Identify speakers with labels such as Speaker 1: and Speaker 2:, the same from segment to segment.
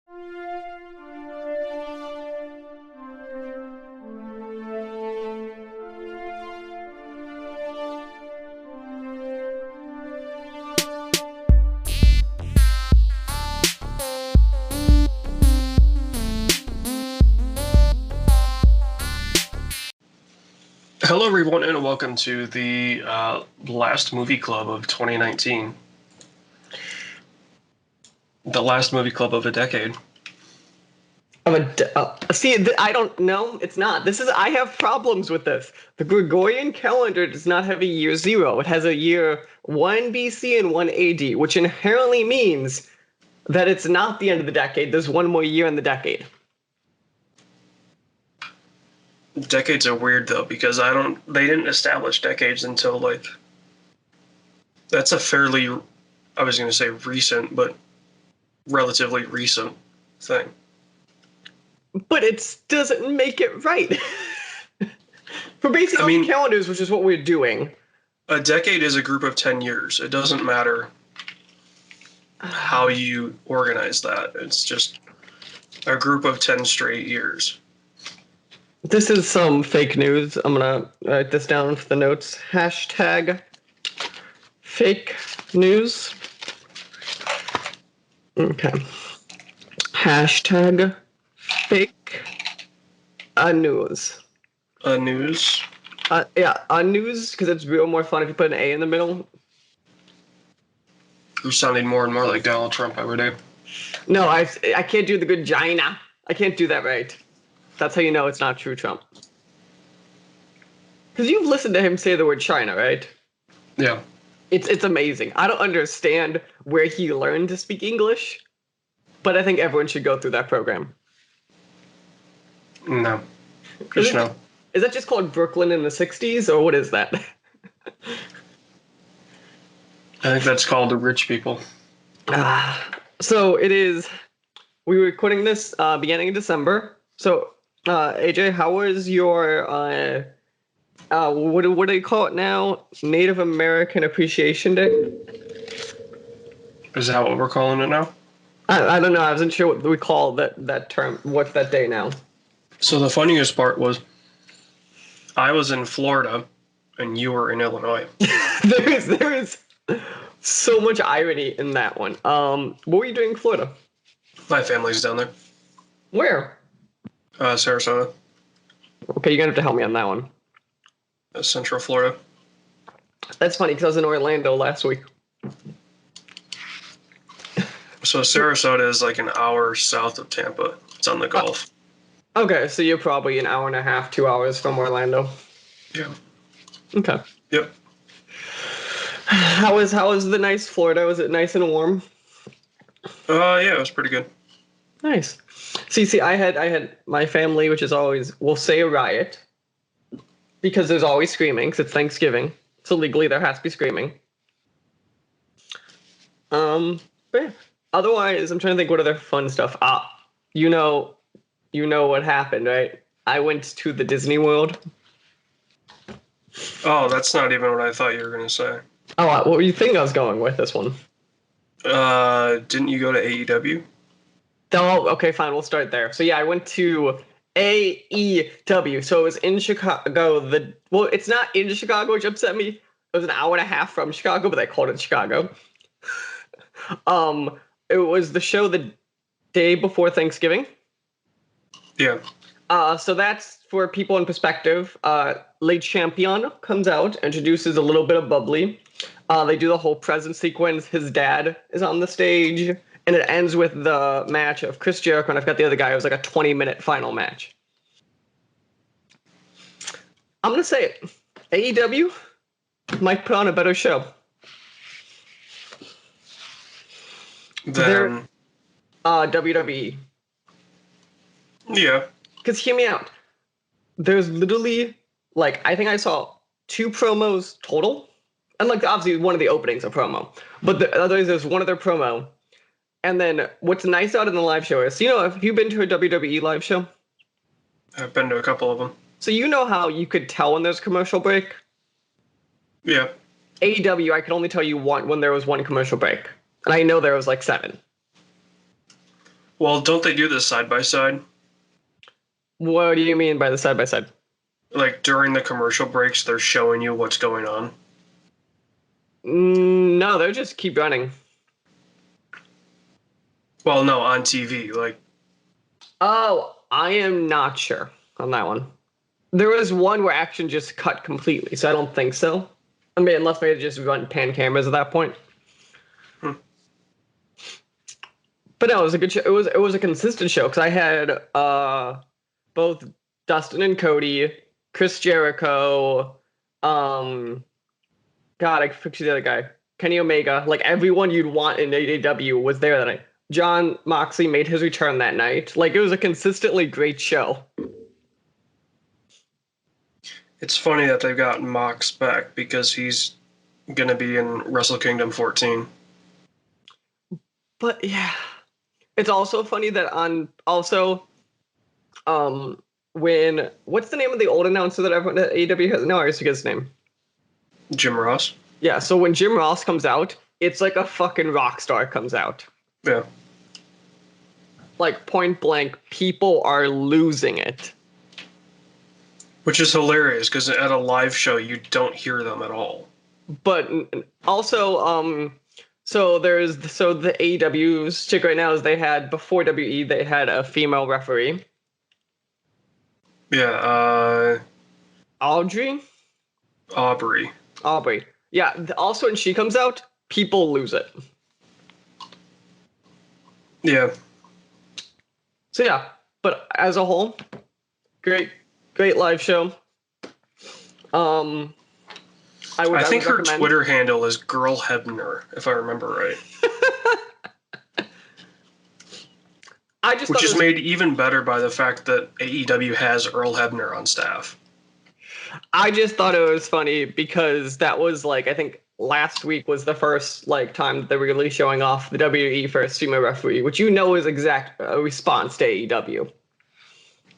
Speaker 1: Hello, everyone, and welcome to the last movie club of 2019. The last movie club of a decade.
Speaker 2: I don't know. It's not. I have problems with this. The Gregorian calendar does not have a year 0. It has a year 1 BC and 1 AD, which inherently means that it's not the end of the decade. There's one more year in the decade.
Speaker 1: Decades are weird, though, because they didn't establish decades until, that's a fairly, I was going to say recent, but relatively recent thing.
Speaker 2: But it doesn't make it right. For basing on calendars, which is what we're doing.
Speaker 1: A decade is a group of 10 years. It doesn't matter how you organize that. It's just a group of 10 straight years.
Speaker 2: This is some fake news. I'm going to write this down for the notes. Hashtag fake news. Okay. Hashtag fake news.
Speaker 1: News?
Speaker 2: Yeah, news, because it's real more fun if you put an A in the middle.
Speaker 1: You're sounding more and more like Donald Trump every day.
Speaker 2: No, I can't do the good Gina. I can't do that right. That's how you know it's not true Trump. Because you've listened to him say the word China, right?
Speaker 1: Yeah.
Speaker 2: It's amazing. I don't understand where he learned to speak English, but I think everyone should go through that program.
Speaker 1: No. Just no.
Speaker 2: Is that just called Brooklyn in the 60s, or what is that?
Speaker 1: I think that's called the rich people.
Speaker 2: So it is. We were recording this beginning of December. So, AJ, how was your what do you call it now? Native American Appreciation Day?
Speaker 1: Is that what we're calling it now?
Speaker 2: I don't know. I wasn't sure what we call that term. What's that day now?
Speaker 1: So the funniest part was I was in Florida and you were in Illinois.
Speaker 2: There is so much irony in that one. What were you doing in Florida?
Speaker 1: My family's down there.
Speaker 2: Where?
Speaker 1: Sarasota.
Speaker 2: Okay, you're gonna have to help me on that one.
Speaker 1: Central Florida.
Speaker 2: That's funny because I was in Orlando last week.
Speaker 1: So Sarasota is like an hour south of Tampa. It's on the Gulf.
Speaker 2: Okay, so you're probably an hour and a half, 2 hours from Orlando.
Speaker 1: Yeah.
Speaker 2: Okay.
Speaker 1: Yep.
Speaker 2: How was the nice Florida? Was it nice and warm?
Speaker 1: Yeah, it was pretty good.
Speaker 2: Nice. See, I had my family, which is always, we'll say a riot, because there's always screaming, because it's Thanksgiving, so legally there has to be screaming. But yeah. Otherwise, I'm trying to think what other fun stuff. You know what happened, right? I went to the Disney World.
Speaker 1: Oh, that's not even what I thought you were going to say.
Speaker 2: Oh, what were you thinking I was going with this one?
Speaker 1: Didn't you go to AEW?
Speaker 2: Oh, okay, fine. We'll start there. So yeah, I went to AEW. So it was in Chicago. It's not in Chicago, which upset me. It was an hour and a half from Chicago, but they called it Chicago. It was the show the day before Thanksgiving.
Speaker 1: Yeah.
Speaker 2: So that's for people in perspective. Le Champion comes out, introduces a little bit of bubbly. They do the whole present sequence. His dad is on the stage, and it ends with the match of Chris Jericho, and I've got the other guy. It was like a 20-minute final match. I'm going to say it. AEW might put on a better show.
Speaker 1: Then
Speaker 2: WWE.
Speaker 1: Yeah.
Speaker 2: Because hear me out. There's literally, I think I saw 2 promos total. And, obviously, one of the openings a promo. But the others, there's one other promo. And then what's nice out in the live show is, have you been to a WWE live show?
Speaker 1: I've been to a couple of them.
Speaker 2: So you know how you could tell when there's a commercial break?
Speaker 1: Yeah.
Speaker 2: AEW, I could only tell you when there was one commercial break. And I know there was 7.
Speaker 1: Well, don't they do this side by side?
Speaker 2: What do you mean by the side by side?
Speaker 1: Like during the commercial breaks, they're showing you what's going on.
Speaker 2: No, they'll just keep running.
Speaker 1: Well, no, on TV. Like,
Speaker 2: Oh, I am not sure on that one. There was one where action just cut completely, so I don't think so. I mean, unless they just run pan cameras at that point.
Speaker 1: hmm.
Speaker 2: But no, it was a good show. It was a consistent show because I had both Dustin and Cody, Chris Jericho, God, I fixed the other guy, Kenny Omega. Like everyone you'd want in AEW was there that night. John Moxley made his return that night. Like it was a consistently great show.
Speaker 1: It's funny that they've got Mox back because he's going to be in Wrestle Kingdom 14.
Speaker 2: But yeah, it's also funny that when what's the name of the old announcer that everyone at AEW has? No, I always forget his name.
Speaker 1: Jim Ross?
Speaker 2: Yeah, so when Jim Ross comes out, it's like a fucking rock star comes out.
Speaker 1: Yeah.
Speaker 2: Like point blank, people are losing it.
Speaker 1: Which is hilarious because at a live show, you don't hear them at all.
Speaker 2: But also, so the AEW's chick right now is they had before WE they had a female referee.
Speaker 1: Yeah,
Speaker 2: Aubrey. Yeah. Also, when she comes out, people lose it.
Speaker 1: Yeah.
Speaker 2: So yeah, but as a whole, great live show.
Speaker 1: I think her Twitter handle is Girl Hebner, if I remember right. Which is made even better by the fact that AEW has Earl Hebner on staff.
Speaker 2: I just thought it was funny because that was like I think last week was the first like time that they were really showing off the WWE first female referee, which you know is exact a response to AEW.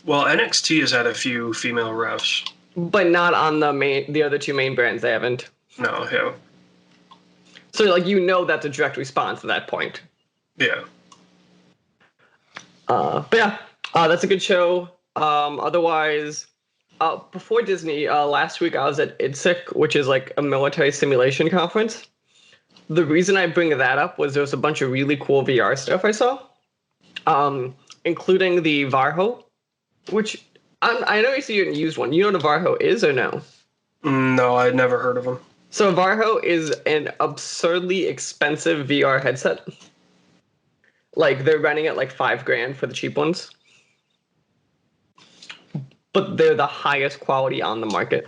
Speaker 1: Well, NXT has had a few female refs,
Speaker 2: but not on the other two main brands. They haven't.
Speaker 1: No, yeah.
Speaker 2: So like you know that's a direct response at that point.
Speaker 1: Yeah.
Speaker 2: But yeah, that's a good show. Otherwise, before Disney, last week I was at IDSIC, which is like a military simulation conference. The reason I bring that up was there was a bunch of really cool VR stuff I saw, including the Varho, which I know you see you didn't use one. You know what a Varho is or no?
Speaker 1: No, I'd never heard of them.
Speaker 2: So Varho is an absurdly expensive VR headset. Like they're running at like $5,000 for the cheap ones, but they're the highest quality on the market.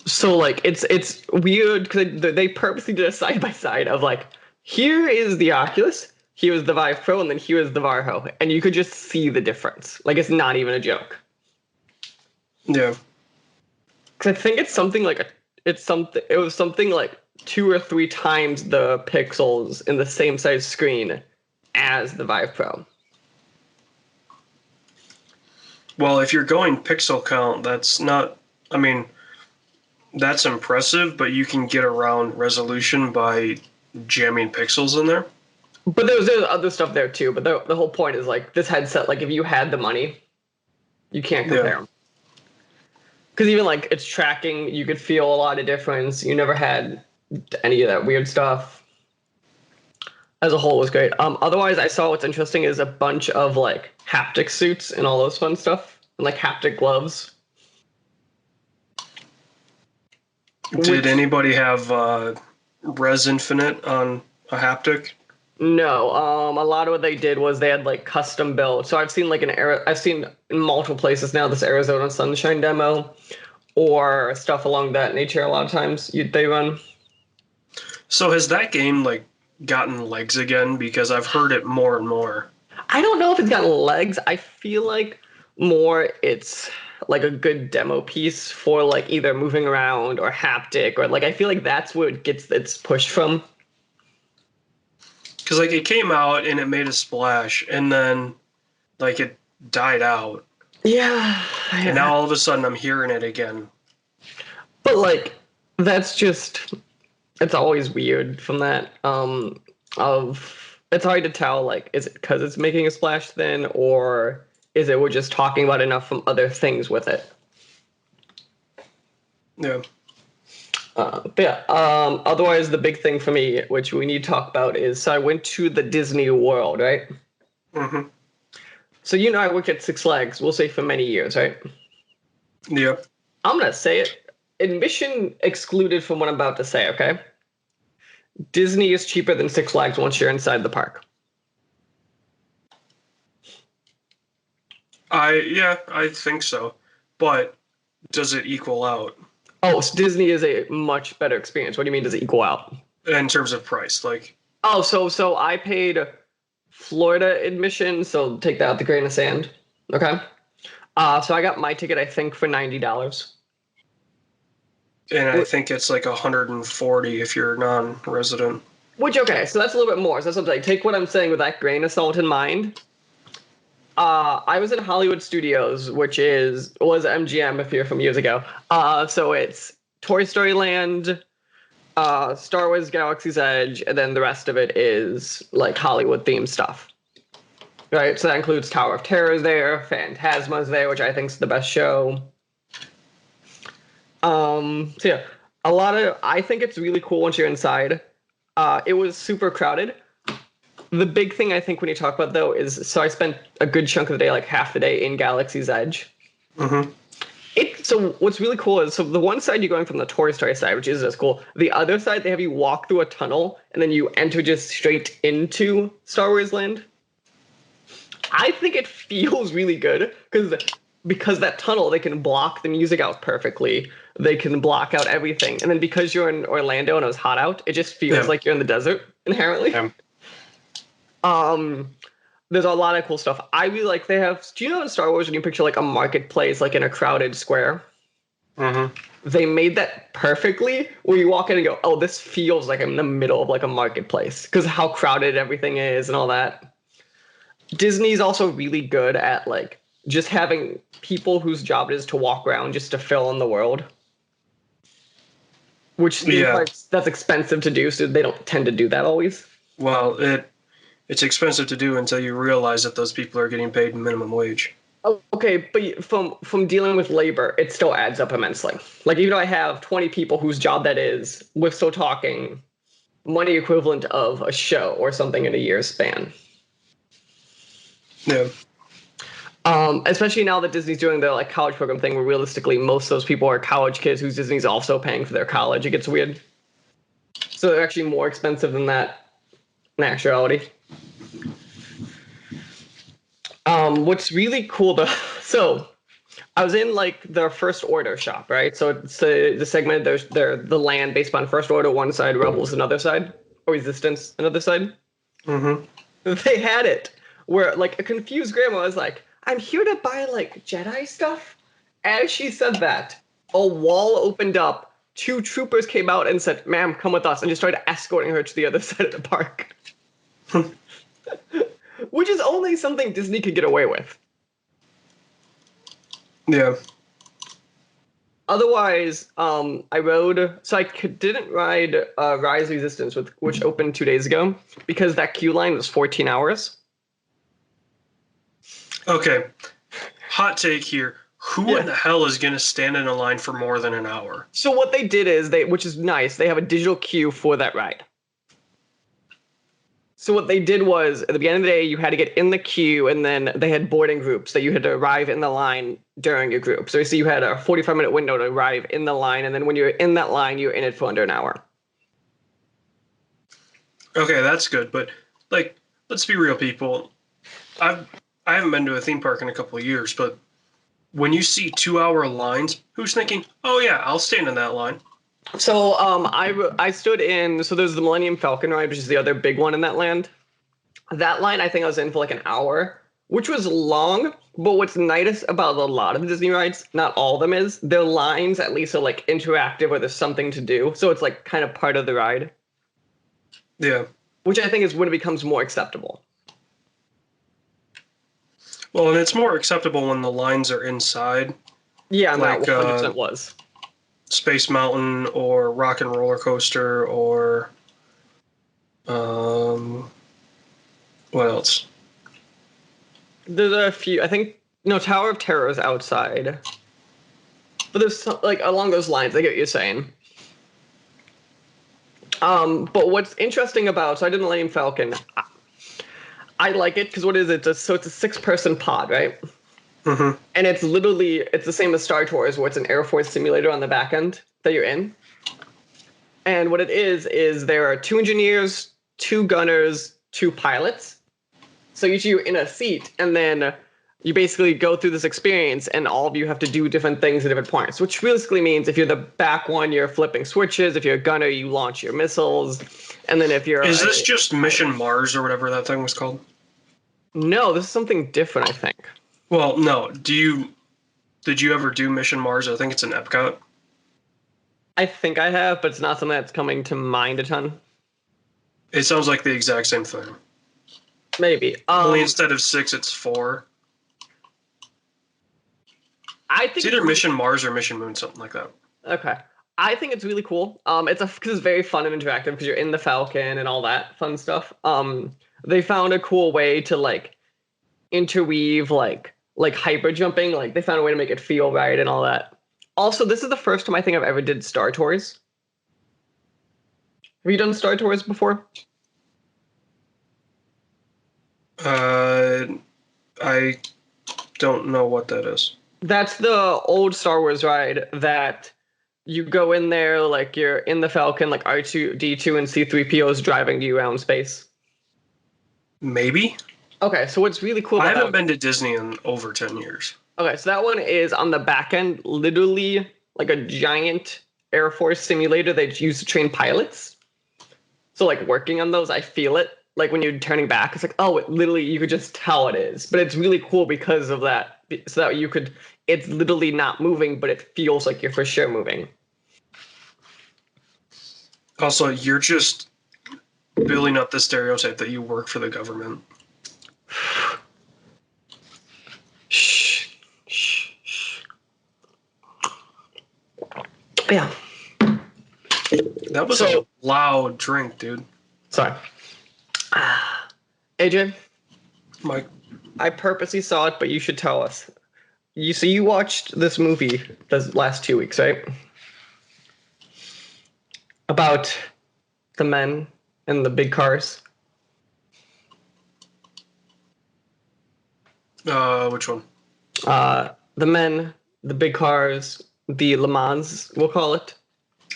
Speaker 2: So like it's weird because they purposely did a side by side of like here is the Oculus, here is the Vive Pro, and then here is the Varho, and you could just see the difference. Like it's not even a joke.
Speaker 1: Yeah.
Speaker 2: Because I think it's something like it was something like 2 or 3 times the pixels in the same size screen as the Vive Pro.
Speaker 1: Well, if you're going pixel count, that's impressive, but you can get around resolution by jamming pixels in there.
Speaker 2: But there's other stuff there too. But the whole point is like this headset, like if you had the money, you can't compare them. Because even like it's tracking, you could feel a lot of difference. You never had any of that weird stuff. As a whole, it was great. Otherwise, I saw what's interesting is a bunch of like haptic suits and all those fun stuff, and like haptic gloves.
Speaker 1: Did anybody have Res Infinite on a haptic?
Speaker 2: No. A lot of what they did was they had like custom built. So I've seen like I've seen in multiple places now this Arizona Sunshine demo, or stuff along that nature. A lot of times they run.
Speaker 1: So has that game like gotten legs again? Because I've heard it more and more.
Speaker 2: I don't know if it's gotten legs. I feel like more it's like a good demo piece for like either moving around or haptic, or like I feel like that's where it gets its push from.
Speaker 1: Because like it came out and it made a splash, and then like it died out.
Speaker 2: Yeah.
Speaker 1: And now all of a sudden I'm hearing it again.
Speaker 2: But like that's just it's always weird from that. Of It's hard to tell, like, is it because it's making a splash thin, or is it we're just talking about enough from other things with it?
Speaker 1: Yeah.
Speaker 2: But yeah, otherwise, the big thing for me, which we need to talk about, is so I went to the Disney World, right?
Speaker 1: Mm-hmm.
Speaker 2: So, I worked at Six Flags, we'll say for many years, right?
Speaker 1: Yep.
Speaker 2: I'm going to say it. Admission excluded from what I'm about to say, okay? Disney is cheaper than Six Flags once you're inside the park.
Speaker 1: I think so. But does it equal out
Speaker 2: Oh, so Disney is a much better experience. What do you mean, does it equal out?
Speaker 1: in terms of price? Like,
Speaker 2: Oh, so I paid Florida admission, so take that with a grain of sand. Okay. So I got my ticket, I think, for $90.
Speaker 1: and I think it's like 140 if you're non-resident.
Speaker 2: Which, okay, so that's a little bit more. So that's something. Take what I'm saying with that grain of salt in mind. I was in Hollywood Studios, which was MGM if you're from years ago. So it's Toy Story Land, Star Wars Galaxy's Edge, and then the rest of it is like Hollywood themed stuff. Right? So that includes Tower of Terror's there, Phantasma's there, which I think is the best show. So yeah, I think it's really cool once you're inside. It was super crowded. The big thing I think when you talk about though is, so I spent a good chunk of the day, like half the day in Galaxy's Edge.
Speaker 1: Mm-hmm.
Speaker 2: So what's really cool is, so the one side you're going from the Toy Story side, which is just cool. The other side, they have you walk through a tunnel and then you enter just straight into Star Wars Land. I think it feels really good because that tunnel, they can block the music out perfectly. They can block out everything. And then because you're in Orlando and it was hot out, it just feels like you're in the desert inherently.
Speaker 1: Yeah.
Speaker 2: There's a lot of cool stuff. I really like, they have, do you know in Star Wars when you picture like a marketplace, like in a crowded square?
Speaker 1: Mm-hmm.
Speaker 2: They made that perfectly where you walk in and go, oh, this feels like I'm in the middle of like a marketplace because of how crowded everything is and all that. Disney's also really good at like just having people whose job it is to walk around just to fill in the world. Which that's expensive to do, so they don't tend to do that always.
Speaker 1: Well, it's expensive to do until you realize that those people are getting paid minimum wage.
Speaker 2: Oh, okay, but from dealing with labor, it still adds up immensely. Like even though I have 20 people whose job that is, we're still talking money equivalent of a show or something in a year's span.
Speaker 1: Yeah.
Speaker 2: Especially now that Disney's doing the like college program thing, where realistically most of those people are college kids whose Disney's also paying for their college. It gets weird. So they're actually more expensive than that in actuality. What's really cool though, so I was in like the First Order shop, right? So it's the segment, they're the land based on First Order one side, Rebels another side, or Resistance another side.
Speaker 1: Mm-hmm.
Speaker 2: They had it where like a confused grandma was like, I'm here to buy like Jedi stuff. As she said that, a wall opened up. 2 troopers came out and said, ma'am, come with us, and just started escorting her to the other side of the park. Which is only something Disney could get away with.
Speaker 1: Yeah.
Speaker 2: Otherwise, I rode, so I didn't ride Rise of Resistance, which opened 2 days ago, because that queue line was 14 hours.
Speaker 1: Okay. Hot take here. Who in the hell is going to stand in a line for more than an hour?
Speaker 2: So what they did is, which is nice, they have a digital queue for that ride. So what they did was, at the beginning of the day, you had to get in the queue, and then they had boarding groups that you had to arrive in the line during your group. So you had a 45-minute window to arrive in the line, and then when you're in that line, you're in it for under an hour.
Speaker 1: Okay, that's good, but like, let's be real, people. I haven't been to a theme park in a couple of years, but when you see 2-hour lines, who's thinking, "Oh yeah, I'll stand in that line"?
Speaker 2: So I stood in, so there's the Millennium Falcon ride, which is the other big one in that land. That line I think I was in for like an hour, which was long, but what's nice about a lot of the Disney rides, not all of them is, their lines at least are like interactive or there's something to do. So it's like kind of part of the ride.
Speaker 1: Yeah.
Speaker 2: Which I think is when it becomes more acceptable.
Speaker 1: Well, and it's more acceptable when the lines are inside.
Speaker 2: Yeah,
Speaker 1: like,
Speaker 2: that 100% was.
Speaker 1: Space Mountain or Rock and Roller Coaster or What else?
Speaker 2: There's a few. I think no Tower of Terror is outside, but there's like along those lines. I get what you're saying. But what's interesting about so I did Millennium Falcon. I like it because what is it? So it's a 6-person pod, right?
Speaker 1: Mm-hmm.
Speaker 2: And it's the same as Star Tours, where it's an Air Force simulator on the back end that you're in. And what it is there are 2 engineers, 2 gunners, 2 pilots. So each of you in a seat, and then you basically go through this experience, and all of you have to do different things at different points, which basically means if you're the back one, you're flipping switches. If you're a gunner, you launch your missiles. And then if you're...
Speaker 1: Is this just Mission Mars or whatever that thing was called?
Speaker 2: No, this is something different, I think.
Speaker 1: Well, no. Did you ever do Mission Mars? I think it's in Epcot.
Speaker 2: I think I have, but it's not something that's coming to mind a ton.
Speaker 1: It sounds like the exact same thing.
Speaker 2: Maybe.
Speaker 1: Only instead of 6, it's 4.
Speaker 2: I think
Speaker 1: it's either Mission Mars or Mission Moon, something like that.
Speaker 2: Okay. I think it's really cool. Because it's very fun and interactive because you're in the Falcon and all that fun stuff. They found a cool way to like interweave like hyper jumping. Like they found a way to make it feel right and all that. Also, this is the first time I think I've ever did Star Tours. Have you done Star Tours before?
Speaker 1: I don't know what that is.
Speaker 2: That's the old Star Wars ride that you go in there like you're in the Falcon, like R2-D2 and C-3PO is driving you around space.
Speaker 1: Maybe.
Speaker 2: Okay, so what's really cool about
Speaker 1: I haven't been to Disney in over 10 years.
Speaker 2: Okay, so that one is on the back end, literally like a giant Air Force simulator they use to train pilots. So like working on those, I feel it. Like when you're turning back, it's like, oh, it literally, you could just tell it is. But it's really cool because of that. So that it's literally not moving, but it feels like you're for sure moving.
Speaker 1: Also, you're just building up the stereotype that you work for the government.
Speaker 2: Shh. Shh. Shh. Yeah.
Speaker 1: That was a loud drink, dude.
Speaker 2: Sorry. AJ?
Speaker 1: Mike?
Speaker 2: I purposely saw it, but you should tell us. You watched this movie the last 2 weeks, right? About the men in the big cars.
Speaker 1: Which one?
Speaker 2: The men, the big cars, the Le Mans, we'll call it.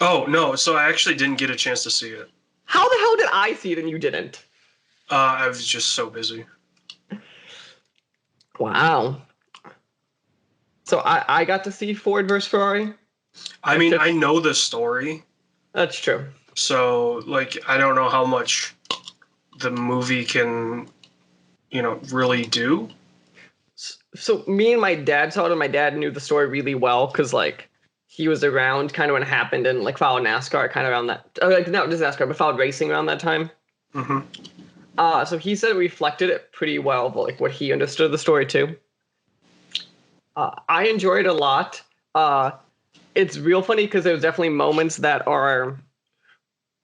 Speaker 1: Oh, no. So I actually didn't get a chance to see it.
Speaker 2: How the hell did I see it and you didn't?
Speaker 1: I was just so busy.
Speaker 2: Wow. So I got to see Ford versus Ferrari?
Speaker 1: I mean, I know the story.
Speaker 2: That's true.
Speaker 1: So, like, I don't know how much the movie can, really do.
Speaker 2: So me and my dad saw it, and my dad knew the story really well because, like, he was around kind of when it happened and, like, followed NASCAR kind of around that. Like, not just NASCAR, but followed racing around that time.
Speaker 1: Mm-hmm.
Speaker 2: So he said it reflected it pretty well, but, like, what he understood the story, too. I enjoyed it a lot. It's real funny because there's definitely moments that are...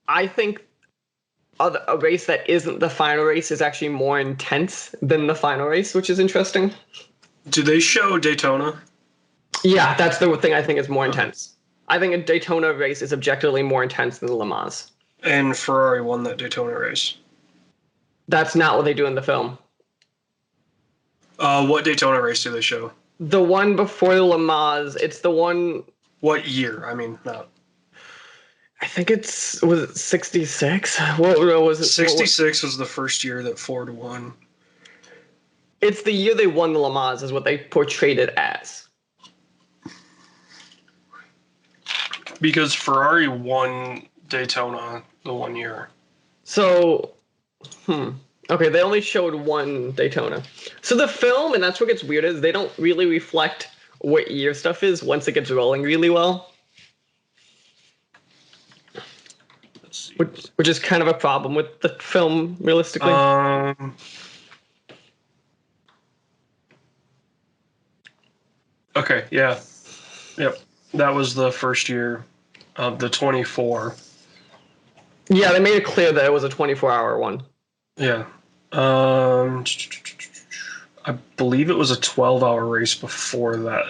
Speaker 2: I think a race that isn't the final race is actually more intense than the final race, which is interesting.
Speaker 1: Do they show Daytona?
Speaker 2: Yeah, that's the thing I think is more intense. I think a Daytona race is objectively more intense than the Le Mans.
Speaker 1: And Ferrari won that Daytona race.
Speaker 2: That's not what they do in the film.
Speaker 1: What Daytona race do they show?
Speaker 2: The one before the Le Mans, it's the one...
Speaker 1: What year? I mean, not...
Speaker 2: I think was it 66? What was it?
Speaker 1: 66 was the first year that Ford won.
Speaker 2: It's the year they won the Le Mans is what they portrayed it as.
Speaker 1: Because Ferrari won Daytona the one year.
Speaker 2: So, okay, they only showed one Daytona. So the film, and that's what gets weird, is they don't really reflect what year stuff is once it gets rolling really well. Which is kind of a problem with the film, realistically.
Speaker 1: Okay, yeah. Yep. That was the first year of the 24.
Speaker 2: Yeah, they made it clear that it was a 24-hour one.
Speaker 1: Yeah. Um, I believe it was a 12-hour race before that.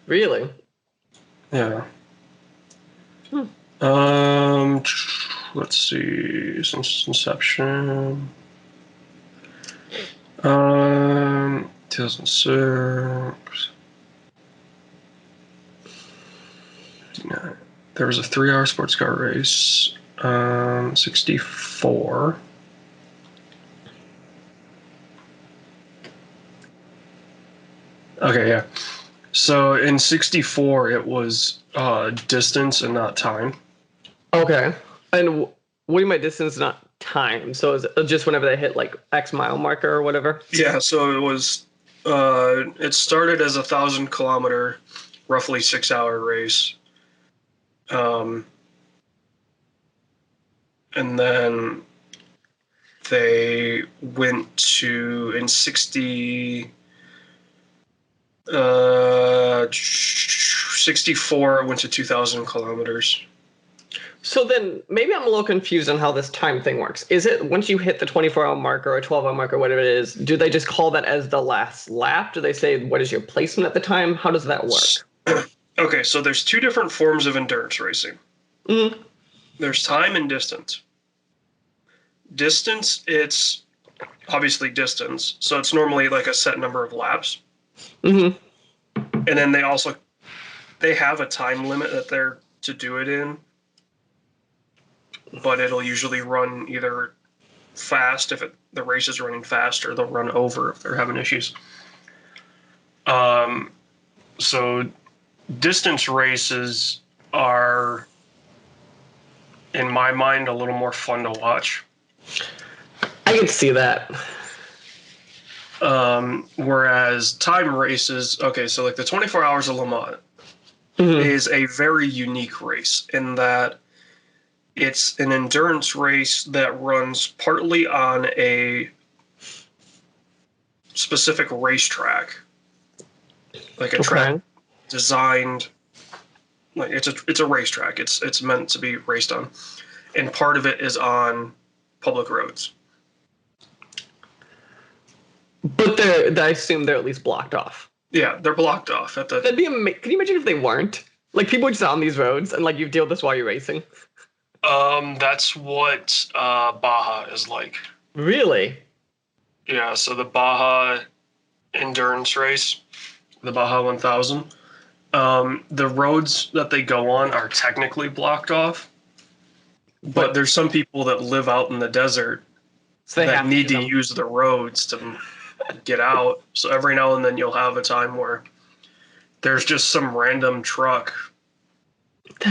Speaker 2: Really?
Speaker 1: Yeah.
Speaker 2: Hmm.
Speaker 1: Um, let's see. Since inception. 2006. There was a 3-hour sports car race. 64. Okay, yeah. So in 64, it was distance and not time.
Speaker 2: Okay. And what do you mean by distance, not time? So is it just whenever they hit like X mile marker or whatever?
Speaker 1: Yeah, so it was. It started as 1,000 kilometer, roughly 6-hour race, um, and then they went to in 64. It went to 2,000 kilometers.
Speaker 2: So then maybe I'm a little confused on how this time thing works. Is it once you hit the 24-hour marker or 12-hour marker, whatever it is, do they just call that as the last lap? Do they say what is your placement at the time? How does that work?
Speaker 1: Okay, so there's two different forms of endurance racing.
Speaker 2: Mm-hmm.
Speaker 1: There's time and distance. Distance, it's obviously distance, so it's normally like a set number of laps.
Speaker 2: Mm-hmm.
Speaker 1: And then they have a time limit that they're to do it in, but it'll usually run either fast if the race is running fast, or they'll run over if they're having issues. So distance races are, in my mind, a little more fun to watch.
Speaker 2: I can see that.
Speaker 1: Whereas time races, okay, so like the 24 Hours of Le Mans
Speaker 2: Mm-hmm.
Speaker 1: is a very unique race in that it's an endurance race that runs partly on a specific racetrack, like a track designed, like it's a racetrack. It's meant to be raced on, and part of it is on public roads.
Speaker 2: But I assume they're at least blocked off.
Speaker 1: Yeah, they're blocked off at the.
Speaker 2: That'd be Can you imagine if they weren't? Like people just on these roads and like you deal with this while you're racing.
Speaker 1: That's what Baja is like.
Speaker 2: Really?
Speaker 1: Yeah, so the Baja endurance race, the Baja 1000. The roads that they go on are technically blocked off, but there's some people that live out in the desert
Speaker 2: So they
Speaker 1: that need to use the roads to get out. So every now and then you'll have a time where there's just some random truck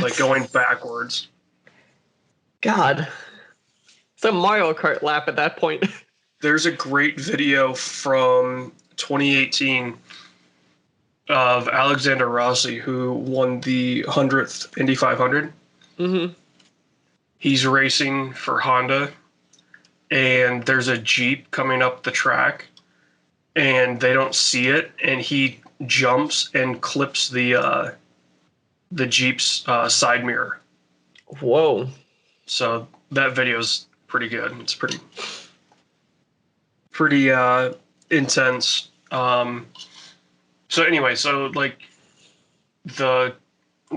Speaker 1: like going backwards.
Speaker 2: God. It's a Mario Kart lap at that point.
Speaker 1: There's a great video from 2018 of Alexander Rossi, who won the 100th Indy 500.
Speaker 2: Mm-hmm.
Speaker 1: He's racing for Honda, and there's a Jeep coming up the track, and they don't see it, and he jumps and clips the Jeep's side mirror.
Speaker 2: Whoa.
Speaker 1: So that video's pretty good. It's pretty intense. So anyway, so like the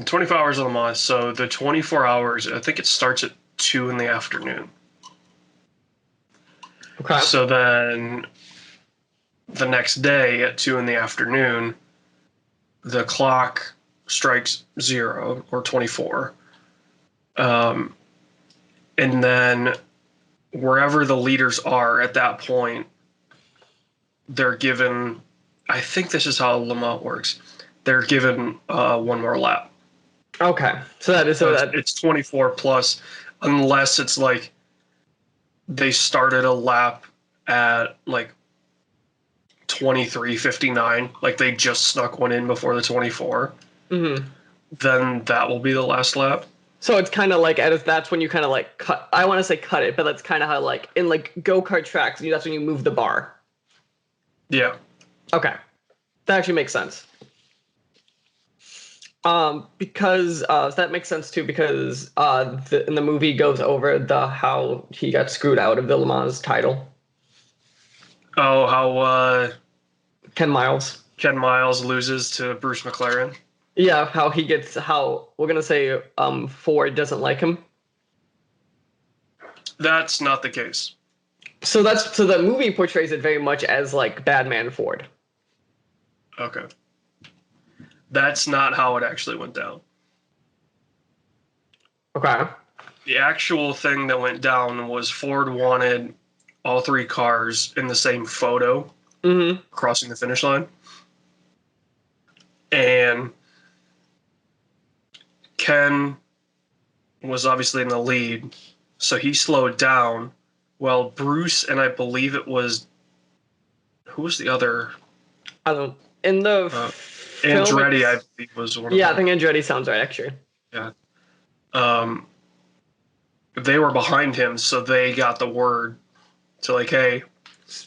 Speaker 1: 24 Hours of Le Mans, so the 24 hours, I think it starts at 2 in the afternoon.
Speaker 2: Okay.
Speaker 1: So then the next day at 2 in the afternoon, the clock strikes 0 or 24. And then wherever the leaders are at that point, they're given, I think this is how Le Mans works, they're given one more lap.
Speaker 2: Okay. So
Speaker 1: it's 24 plus, unless it's like they started a lap at like 23:59, like they just snuck one in before the 24.
Speaker 2: Mm-hmm.
Speaker 1: Then that will be the last lap.
Speaker 2: So it's kind of like that's when you kind of like cut. I want to say cut it, but that's kind of how like in like go-kart tracks, that's when you move the bar.
Speaker 1: Yeah.
Speaker 2: Okay, that actually makes sense. Because that makes sense too, because in the movie goes over how he got screwed out of the Le Mans title.
Speaker 1: Oh, how
Speaker 2: Ken Miles.
Speaker 1: Ken Miles loses to Bruce McLaren.
Speaker 2: Yeah, how we're gonna say Ford doesn't like him.
Speaker 1: That's not the case.
Speaker 2: So the movie portrays it very much as like Batman Ford.
Speaker 1: Okay. That's not how it actually went down.
Speaker 2: Okay.
Speaker 1: The actual thing that went down was Ford wanted all three cars in the same photo
Speaker 2: Mm-hmm.
Speaker 1: crossing the finish line. And Ken was obviously in the lead, so he slowed down. Well, Bruce and I believe it was who was the other?
Speaker 2: I don't. In the
Speaker 1: Uh,
Speaker 2: film,
Speaker 1: Andretti, I believe, was one of
Speaker 2: yeah, I
Speaker 1: them.
Speaker 2: think Andretti sounds right actually.
Speaker 1: Yeah. They were behind him, so they got the word to like, hey,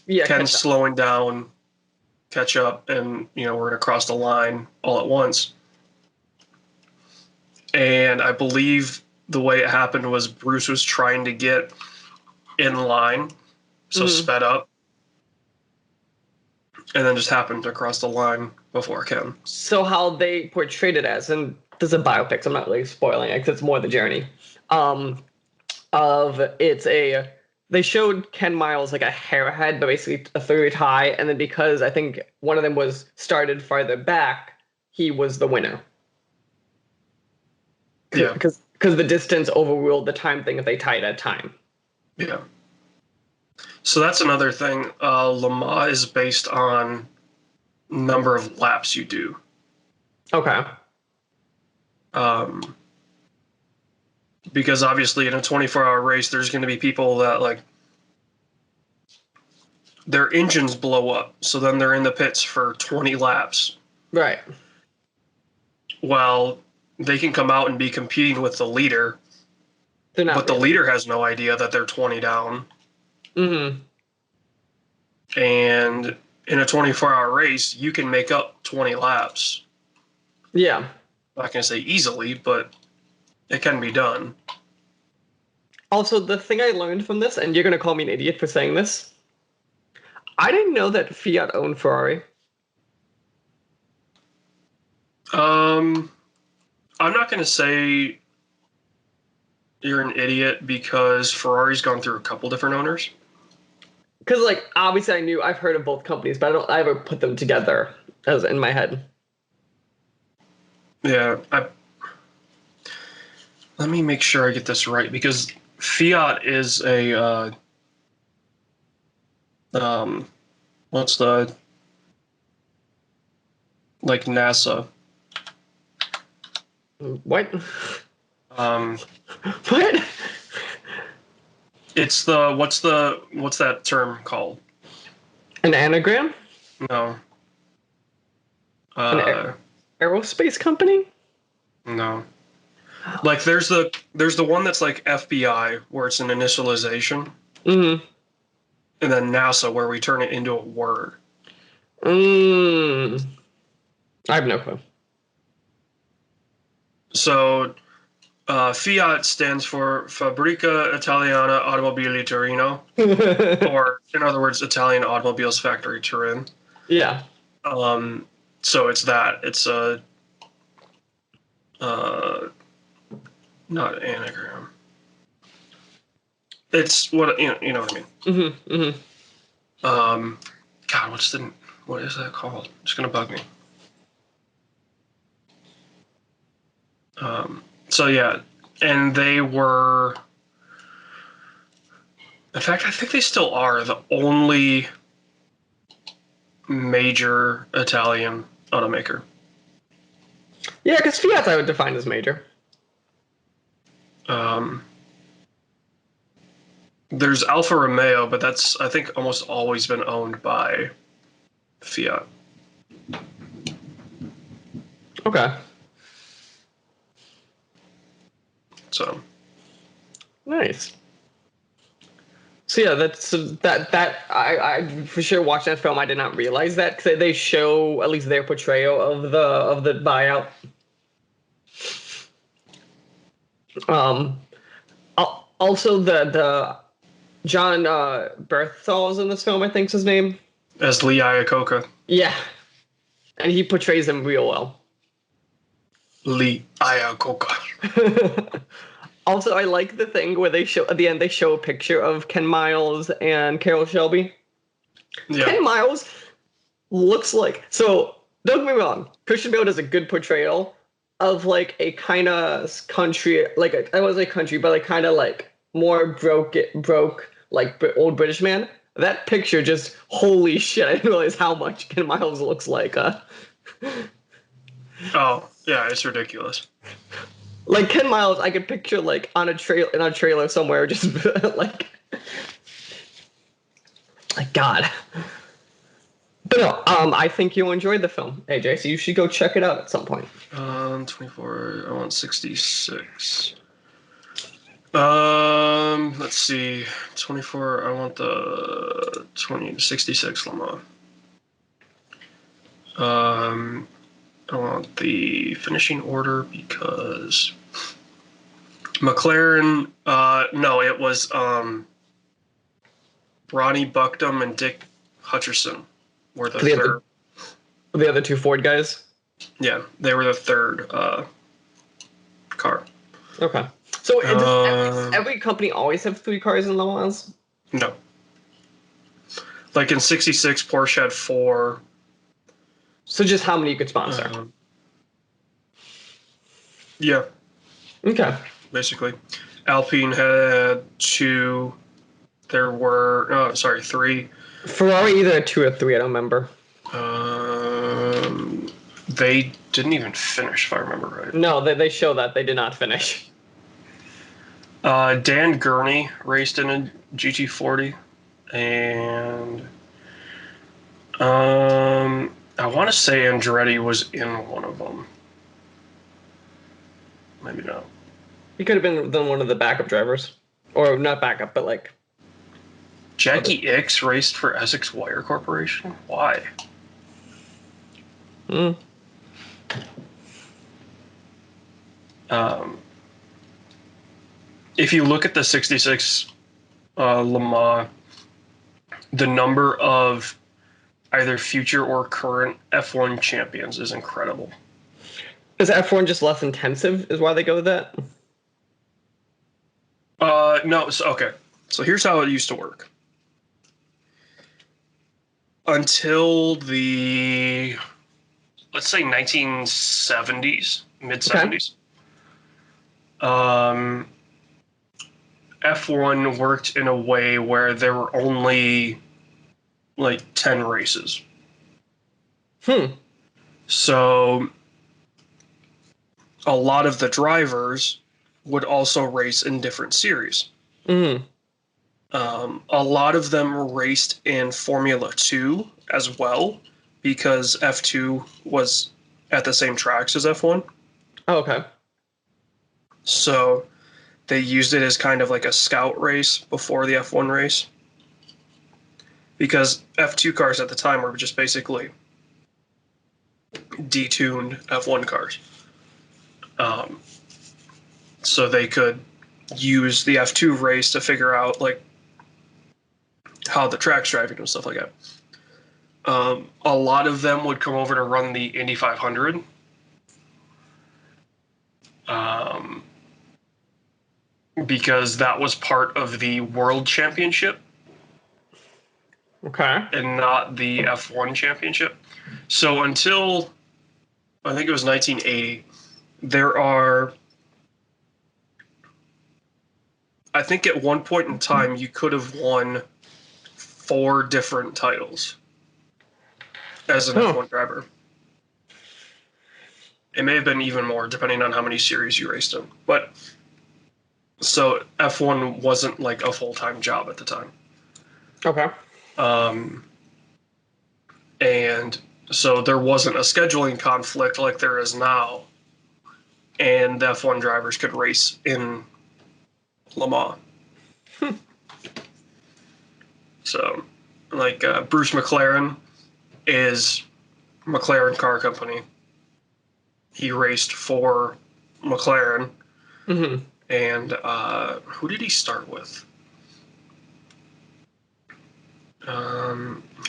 Speaker 2: Yeah,
Speaker 1: Ken's slowing down, catch up, and we're gonna cross the line all at once. And I believe the way it happened was Bruce was trying to get in line, so sped up, and then just happened to cross the line before Ken.
Speaker 2: So how they portrayed it as, and this is a biopic, so I'm not really spoiling it because it's more the journey. Of it's a they showed Ken Miles like a hair ahead, but basically a third high, and then because I think one of them was started farther back, he was the winner.
Speaker 1: Yeah.
Speaker 2: Because the distance overruled the time thing if they tied at time.
Speaker 1: Yeah. So that's another thing. Le Mans is based on number of laps you do.
Speaker 2: Okay.
Speaker 1: Because obviously in a 24-hour race, there's going to be people that like their engines blow up, so then they're in the pits for 20 laps.
Speaker 2: Right.
Speaker 1: Well, they can come out and be competing with the leader,
Speaker 2: They're not
Speaker 1: but the
Speaker 2: really.
Speaker 1: leader has no idea that they're 20 down.
Speaker 2: Mm-hmm.
Speaker 1: And in a 24-hour race, you can make up 20 laps.
Speaker 2: Yeah.
Speaker 1: I'm not going to say easily, but it can be done.
Speaker 2: Also, the thing I learned from this, and you're gonna call me an idiot for saying this, I didn't know that Fiat owned Ferrari.
Speaker 1: I'm not going to say you're an idiot because Ferrari's gone through a couple different owners.
Speaker 2: Because, like, obviously I've heard of both companies, but I ever put them together as in my head.
Speaker 1: Yeah, let me make sure I get this right because Fiat is a what's the like NASA.
Speaker 2: What?
Speaker 1: Um,
Speaker 2: What?
Speaker 1: it's what's that term called?
Speaker 2: An anagram?
Speaker 1: No.
Speaker 2: An aerospace company?
Speaker 1: No. Like there's the one that's like FBI where it's an initialization,
Speaker 2: Mm-hmm.
Speaker 1: and then NASA where we turn it into a word.
Speaker 2: Mm. I have no clue.
Speaker 1: So Fiat stands for Fabbrica Italiana Automobili Torino, or in other words, Italian Automobiles Factory Turin.
Speaker 2: Yeah.
Speaker 1: So it's that. It's a not anagram. It's what you know what I mean.
Speaker 2: Mm-hmm. Mm-hmm.
Speaker 1: God, what is that called? It's gonna bug me. So yeah, and they were, in fact, I think they still are the only major Italian automaker.
Speaker 2: Yeah, because Fiat I would define as major.
Speaker 1: There's Alfa Romeo, but that's I think almost always been owned by Fiat.
Speaker 2: Okay.
Speaker 1: So
Speaker 2: Nice. So yeah, that I for sure watched that film. I did not realize that because they show at least their portrayal of the buyout. Also the John Berthol's in this film, I think's his name.
Speaker 1: As Lee Iacocca.
Speaker 2: Yeah, and he portrays him real well.
Speaker 1: Lee Iacocca.
Speaker 2: Also, I like the thing where they show at the end they show a picture of Ken Miles and Carol Shelby.
Speaker 1: Yeah.
Speaker 2: Ken Miles looks like, so don't get me wrong, Christian Bale does a good portrayal of like a kind of country, like I was a country, but like kind of like more broke like old British man. That picture just holy shit! I didn't realize how much Ken Miles looks like.
Speaker 1: Oh, yeah, it's ridiculous.
Speaker 2: Like Ken Miles, I could picture like on a trailer somewhere, just like God. But no, I think you'll enjoy the film, AJ. So you should go check it out at some point.
Speaker 1: 24. I want 66. Let's see. 24. I want the 66 Le Mans. I want the finishing order because McLaren. No, it was Ronnie Buckdom and Dick Hutcherson were the third.
Speaker 2: The other two Ford guys?
Speaker 1: Yeah, they were the third car.
Speaker 2: Okay. So does every company always have 3 cars in Le Mans?
Speaker 1: No. Like in 66, Porsche had 4.
Speaker 2: So just how many you could sponsor?
Speaker 1: Yeah.
Speaker 2: Okay.
Speaker 1: Basically. Alpine had 2. There were, 3.
Speaker 2: Ferrari either had 2 or 3, I don't remember.
Speaker 1: They didn't even finish, if I remember right.
Speaker 2: No, they show that they did not finish.
Speaker 1: Dan Gurney raced in a GT40, and I want to say Andretti was in one of them. Maybe not.
Speaker 2: He could have been one of the backup drivers, or not backup, but like.
Speaker 1: Jackie Ickx raced for Essex Wire Corporation. Why?
Speaker 2: Hmm.
Speaker 1: If you look at the 66 Le Mans, the number of either future or current F1 champions is incredible.
Speaker 2: Is F1 just less intensive? Is why they go with that?
Speaker 1: No. Okay. So here's how it used to work. Until the, let's say 1970s, mid 70s. Okay. F1 worked in a way where there were only like 10 races. So a lot of the drivers would also race in different series. A lot of them raced in Formula 2 as well because F2 was at the same tracks as F1.
Speaker 2: Oh, okay.
Speaker 1: So they used it as kind of like a scout race before the F1 race. Because F2 cars at the time were just basically detuned F1 cars. So they could use the F2 race to figure out like how the track's driving and stuff like that. A lot of them would come over to run the Indy 500. Because that was part of the World Championship.
Speaker 2: Okay.
Speaker 1: And not the F1 Championship. So until, I think it was 1980, there are, I think at one point in time, you could have won 4 different titles as an F1 driver. It may have been even more, depending on how many series you raced in. But so F1 wasn't like a full-time job at the time.
Speaker 2: Okay.
Speaker 1: And so there wasn't a scheduling conflict like there is now. And the F1 drivers could race in Le Mans. So, like, Bruce McLaren is McLaren Car Company. He raced for McLaren. And who did he start with?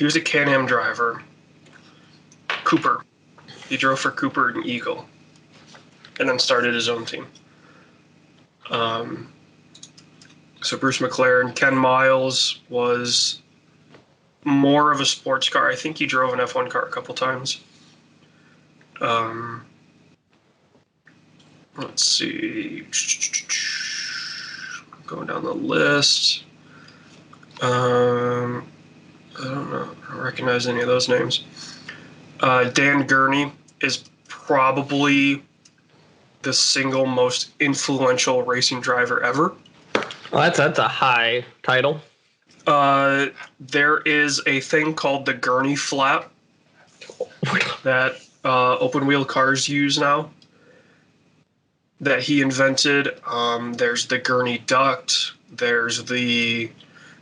Speaker 1: He was a Can-Am driver. Cooper. He drove for Cooper and Eagle, and then started his own team. So Bruce McLaren. Ken Miles was more of a sports car. I think he drove an F1 car a couple times. Let's see. Going down the list. I don't know. I don't recognize any of those names. Dan Gurney is probably the single most influential racing driver ever.
Speaker 2: Well, that's a high title.
Speaker 1: There is a thing called the Gurney flap that open wheel cars use now that he invented. There's the Gurney duct. There's the,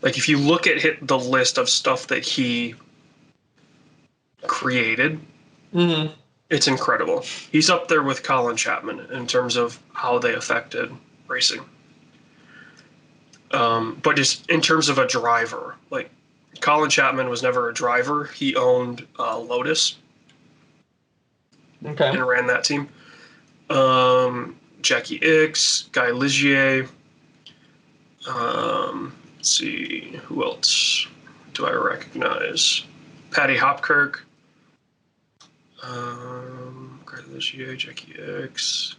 Speaker 1: like, if you look at the list of stuff that he created, it's incredible. He's up there with Colin Chapman in terms of how they affected racing. But just in terms of a driver, like, Colin Chapman was never a driver. He owned Lotus.
Speaker 2: Okay.
Speaker 1: And ran that team. Jackie Ickx, Guy Ligier. Let's see, who else do I recognize? Paddy Hopkirk. Guy Ligier, Jackie Ickx.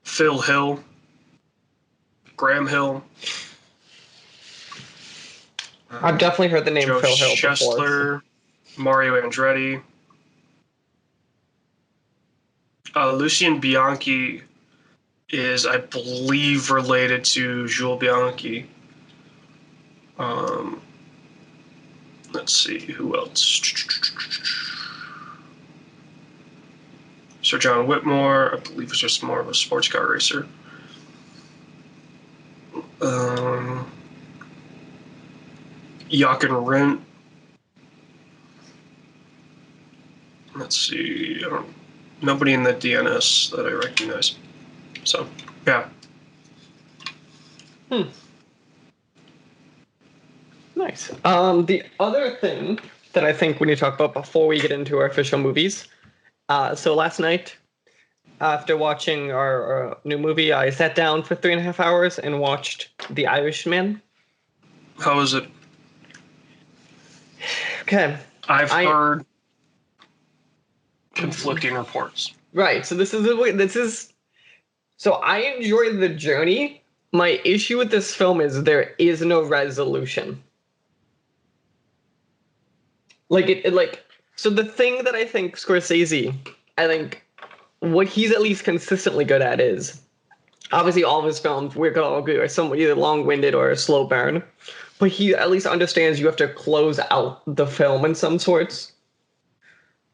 Speaker 1: Phil Hill. Graham Hill.
Speaker 2: I've definitely heard the name
Speaker 1: Joe
Speaker 2: Phil Hill
Speaker 1: Chesler,
Speaker 2: before.
Speaker 1: Mario Andretti. Lucien Bianchi is, I believe, related to Jules Bianchi. Let's see, who else? Sir John Whitmore, I believe, was just more of a sports car racer. Jochen Rindt. Let's see, nobody in the DNS that I recognize. So, yeah.
Speaker 2: Nice. The other thing that I think we need to talk about before we get into our official movies. So last night, after watching our new movie, I sat down for 3.5 hours and watched The Irishman.
Speaker 1: How is it?
Speaker 2: Okay.
Speaker 1: I've heard conflicting reports.
Speaker 2: Right. So so I enjoy the journey. My issue with this film is there is no resolution. So the thing that I think Scorsese, I think what he's at least consistently good at is, obviously all of his films, we're going to all agree, are somewhat either long-winded or a slow burn, but he at least understands you have to close out the film in some sorts.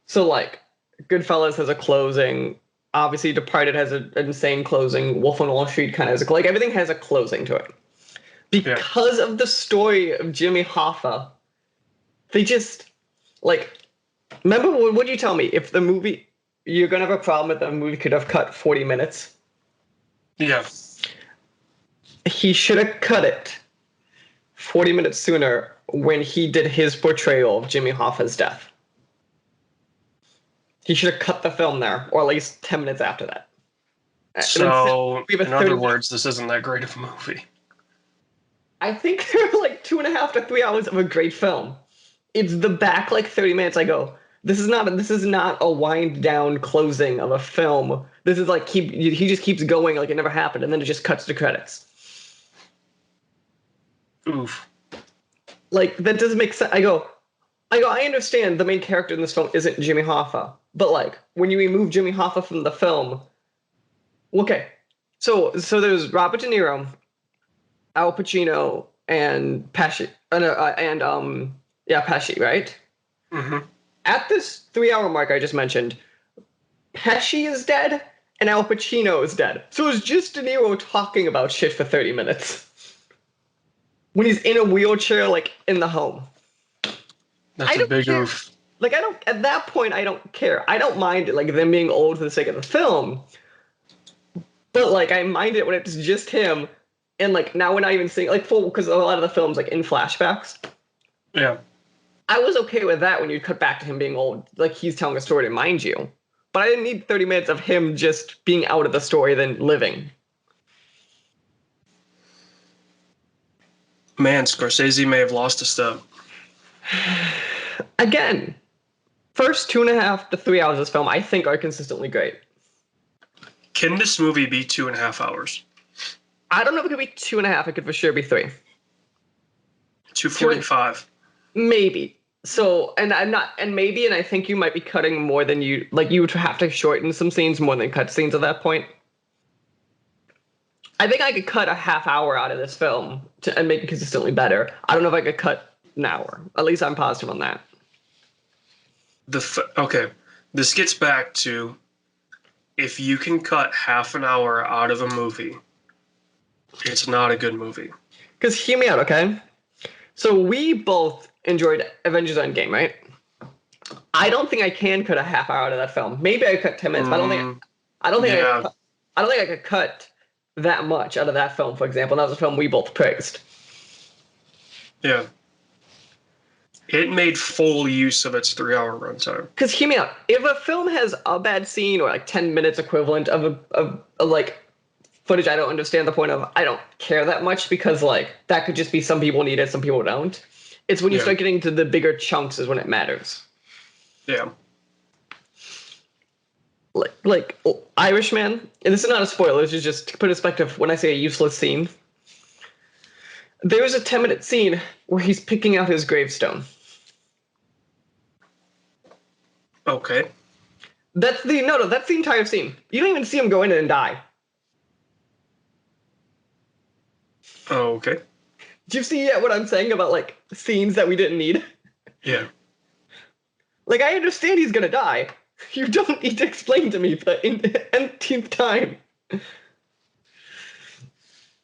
Speaker 2: So, like, Goodfellas has a closing. Obviously, Departed has an insane closing. Wolf on Wall Street kind of has like, everything has a closing to it. Because of the story of Jimmy Hoffa, they just, like, remember, what did you tell me? If the movie, you're going to have a problem if the movie could have cut 40 minutes.
Speaker 1: Yeah.
Speaker 2: He should have cut it 40 minutes sooner when he did his portrayal of Jimmy Hoffa's death. He should have cut the film there, or at least 10 minutes after that.
Speaker 1: So, in other words, this isn't that great of a movie.
Speaker 2: I think there are like 2.5 to 3 hours of a great film. It's the back like 30 minutes. I go, this is not a wind down closing of a film. This is like he just keeps going like it never happened, and then it just cuts to credits.
Speaker 1: Oof.
Speaker 2: Like, that doesn't make sense. I go, I understand the main character in this film isn't Jimmy Hoffa, but like when you remove Jimmy Hoffa from the film, okay. So there's Robert De Niro, Al Pacino, and Pesci, Pesci, right?
Speaker 1: Mm-hmm.
Speaker 2: At this 3 hour mark I just mentioned, Pesci is dead and Al Pacino is dead. So it's just De Niro talking about shit for 30 minutes. When he's in a wheelchair, like, in the home.
Speaker 1: That's a big oof.
Speaker 2: Like, at that point, I don't care. I don't mind, like, them being old for the sake of the film. But, like, I mind it when it's just him And like now we're not even seeing like full because a lot of the films like in flashbacks.
Speaker 1: Yeah.
Speaker 2: I was okay with that when you cut back to him being old, like he's telling a story to mind you. But I didn't need 30 minutes of him just being out of the story than living.
Speaker 1: Man, Scorsese may have lost a step.
Speaker 2: Again, first 2.5 to 3 hours of this film I think are consistently great.
Speaker 1: Can this movie be 2.5 hours?
Speaker 2: I don't know if it could be 2.5. It could for sure be 3.
Speaker 1: 2:45.
Speaker 2: Maybe. So, and I'm not, and maybe, and I think you might be cutting more than you like. You would have to shorten some scenes more than cut scenes at that point. I think I could cut a half hour out of this film and make it consistently better. I don't know if I could cut an hour. At least I'm positive on that.
Speaker 1: Okay, this gets back to if you can cut half an hour out of a movie, it's not a good movie.
Speaker 2: Because hear me out, okay? So we both enjoyed Avengers Endgame, right? I don't think I can cut a half hour out of that film. Maybe I cut 10 minutes, but I don't think I could cut that much out of that film, for example. And that was a film we both praised.
Speaker 1: Yeah. It made full use of its 3-hour runtime.
Speaker 2: Because hear me out. If a film has a bad scene or like 10 minutes equivalent of a like footage I don't understand the point of, I don't care that much because like that could just be some people need it, some people don't. It's when you start getting to the bigger chunks is when it matters.
Speaker 1: Yeah.
Speaker 2: Like Irishman, and this is not a spoiler, this is just to put in perspective when I say a useless scene. There's a 10-minute scene where he's picking out his gravestone.
Speaker 1: Okay.
Speaker 2: That's the entire scene. You don't even see him go in and die.
Speaker 1: Okay.
Speaker 2: Do you see what I'm saying about like scenes that we didn't need?
Speaker 1: Yeah.
Speaker 2: Like I understand he's gonna die. You don't need to explain to me for the nth time.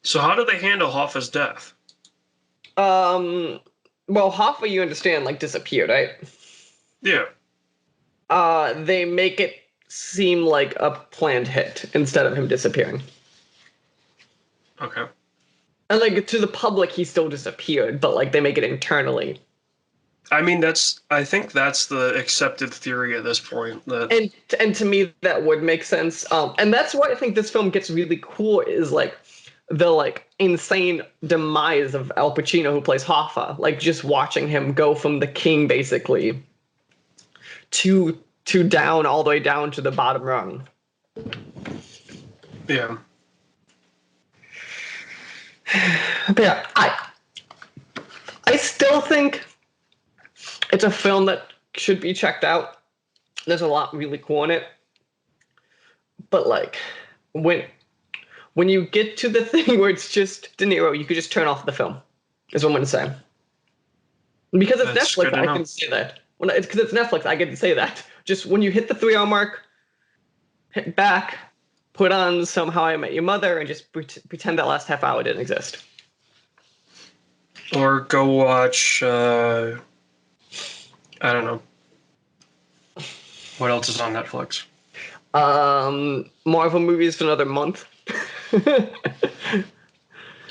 Speaker 1: So how do they handle Hoffa's death?
Speaker 2: Well, Hoffa, you understand, like disappeared, right?
Speaker 1: Yeah.
Speaker 2: They make it seem like a planned hit instead of him disappearing.
Speaker 1: Okay.
Speaker 2: And like to the public, he still disappeared, but like they make it internally.
Speaker 1: I mean, I think that's the accepted theory at this point. That
Speaker 2: And to me, that would make sense. And that's why I think this film gets really cool. Is like the like insane demise of Al Pacino, who plays Hoffa. Like just watching him go from the king basically to down all the way down to the bottom rung.
Speaker 1: Yeah.
Speaker 2: But yeah, I still think it's a film that should be checked out. There's a lot really cool in it. But like when you get to the thing where it's just De Niro, you could just turn off the film. Is what I'm gonna say. Because it's
Speaker 1: That's
Speaker 2: Netflix,
Speaker 1: good
Speaker 2: I can say that. It's because it's Netflix, I get to say that. Just when you hit the 3-hour mark, hit back, put on some How I Met Your Mother, and just pretend that last half hour didn't exist.
Speaker 1: Or go watch, I don't know. What else is on Netflix?
Speaker 2: Marvel movies for another month.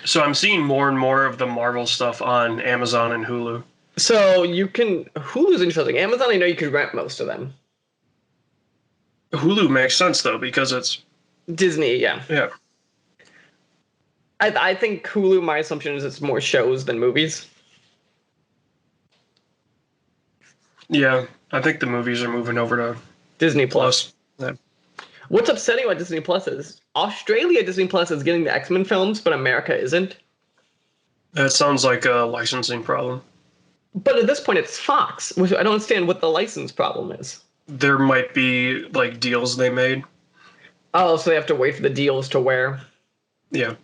Speaker 1: So I'm seeing more and more of the Marvel stuff on Amazon and Hulu.
Speaker 2: So you can Hulu's interesting. Amazon, I know you could rent most of them.
Speaker 1: Hulu makes sense though because it's
Speaker 2: Disney, yeah.
Speaker 1: Yeah.
Speaker 2: I think Hulu, my assumption is it's more shows than movies.
Speaker 1: Yeah, I think the movies are moving over to
Speaker 2: Disney Plus.
Speaker 1: Yeah.
Speaker 2: What's upsetting about Disney Plus is Australia Disney Plus is getting the X-Men films, but America isn't.
Speaker 1: That sounds like a licensing problem.
Speaker 2: But at this point, it's Fox, which I don't understand what the license problem is.
Speaker 1: There might be like deals they made.
Speaker 2: Oh, so they have to wait for the deals to wear.
Speaker 1: Yeah.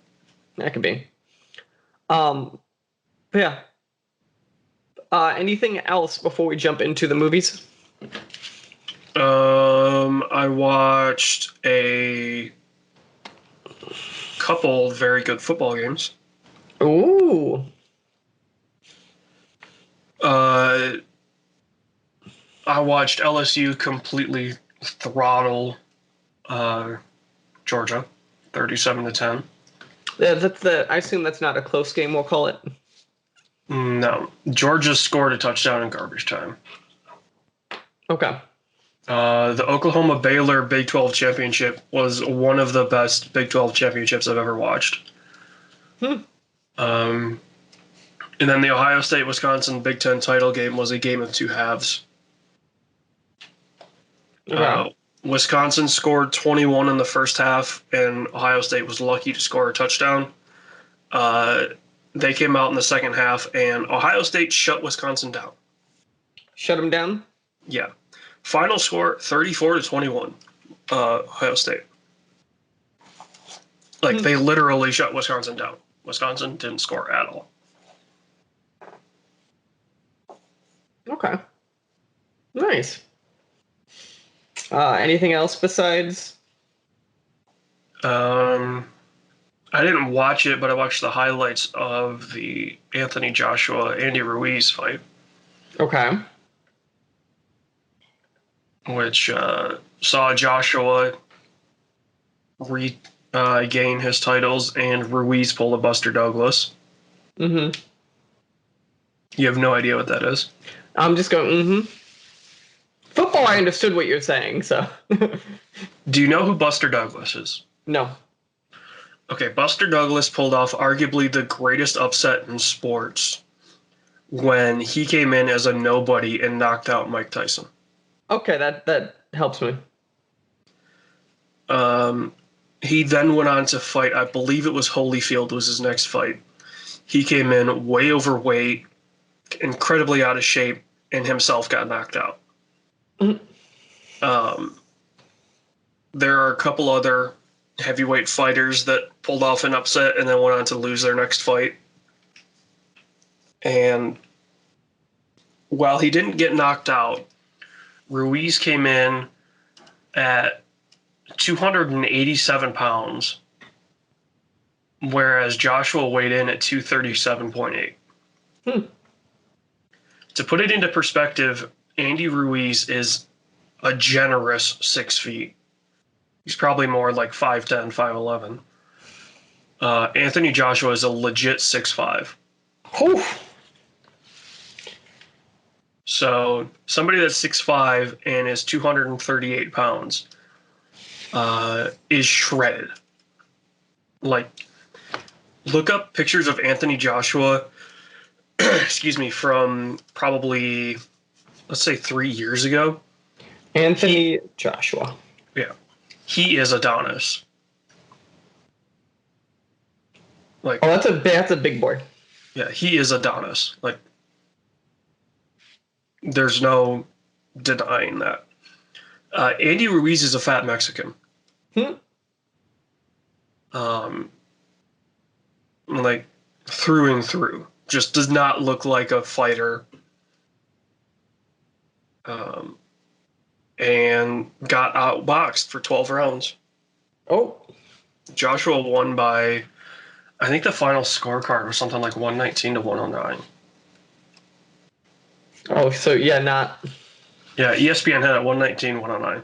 Speaker 2: That could be. But yeah. Anything else before we jump into the movies?
Speaker 1: I watched a couple very good football games.
Speaker 2: Ooh.
Speaker 1: I watched LSU completely throttle Georgia, 37-10.
Speaker 2: Yeah, I assume that's not a close game, we'll call it.
Speaker 1: No, Georgia scored a touchdown in garbage time.
Speaker 2: Okay.
Speaker 1: The Oklahoma Baylor Big 12 championship was one of the best Big 12 championships I've ever watched.
Speaker 2: Hmm.
Speaker 1: And then the Ohio State Wisconsin Big 10 title game was a game of two halves.
Speaker 2: Okay.
Speaker 1: Wisconsin scored 21 in the first half, and Ohio State was lucky to score a touchdown. They came out in the second half, and Ohio State shut Wisconsin down.
Speaker 2: Shut him down?
Speaker 1: Yeah. Final score 34-21, Ohio State. Like, they literally shut Wisconsin down. Wisconsin didn't score at all.
Speaker 2: Okay. Nice. Anything else besides?
Speaker 1: I didn't watch it, but I watched the highlights of the Anthony Joshua Andy Ruiz fight,
Speaker 2: Okay.
Speaker 1: which saw Joshua regain his titles and Ruiz pull a Buster Douglas.
Speaker 2: Mm-hmm.
Speaker 1: You have no idea what that is.
Speaker 2: I'm just going, mm-hmm. Football, I understood what you're saying, so.
Speaker 1: Do you know who Buster Douglas is?
Speaker 2: No.
Speaker 1: Okay, Buster Douglas pulled off arguably the greatest upset in sports when he came in as a nobody and knocked out Mike Tyson.
Speaker 2: Okay, that helps me.
Speaker 1: He then went on to fight, I believe it was Holyfield was his next fight. He came in way overweight, incredibly out of shape, and himself got knocked out.
Speaker 2: Mm-hmm.
Speaker 1: There are a couple other heavyweight fighters that pulled off an upset and then went on to lose their next fight. And while he didn't get knocked out, Ruiz came in at 287 pounds, whereas Joshua weighed in at 237.8. To put it into perspective, Andy Ruiz is a generous 6 feet. He's probably more like 5'10", 5'11". Anthony Joshua is a legit 6'5".
Speaker 2: Whew.
Speaker 1: So somebody that's 6'5" and is 238 pounds is shredded. Like, look up pictures of Anthony Joshua, excuse me, from probably, let's say 3 years ago.
Speaker 2: Anthony Joshua.
Speaker 1: Yeah. He is Adonis. Like,
Speaker 2: Oh, that's a big boy.
Speaker 1: yeah, he is Adonis. Like, there's no denying that. Andy Ruiz is a fat Mexican. Like, through and through. Just does not look like a fighter. And got outboxed for 12 rounds.
Speaker 2: Oh.
Speaker 1: Joshua won by, I think the final scorecard was something like 119-109.
Speaker 2: Oh, so yeah, not.
Speaker 1: Yeah, ESPN had it 119-109.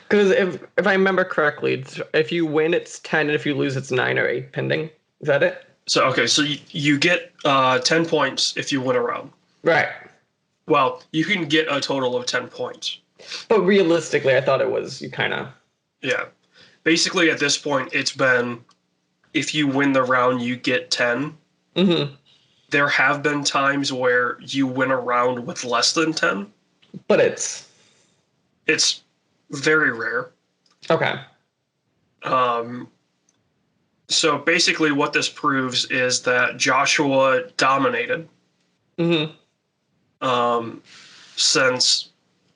Speaker 2: Because if I remember correctly, if you win, it's 10, and if you lose, it's 9 or 8 pending. Is that it?
Speaker 1: So, okay, so you get 10 points if you win a round.
Speaker 2: Right.
Speaker 1: Well, you can get a total of 10 points.
Speaker 2: But realistically, I thought it was you kind of.
Speaker 1: Yeah. Basically, at this point, it's been if you win the round, you get 10.
Speaker 2: Mm-hmm.
Speaker 1: There have been times where you win a round with less than 10.
Speaker 2: But it's
Speaker 1: very rare.
Speaker 2: Okay.
Speaker 1: So basically what this proves is that Joshua dominated.
Speaker 2: Mm-hmm.
Speaker 1: Since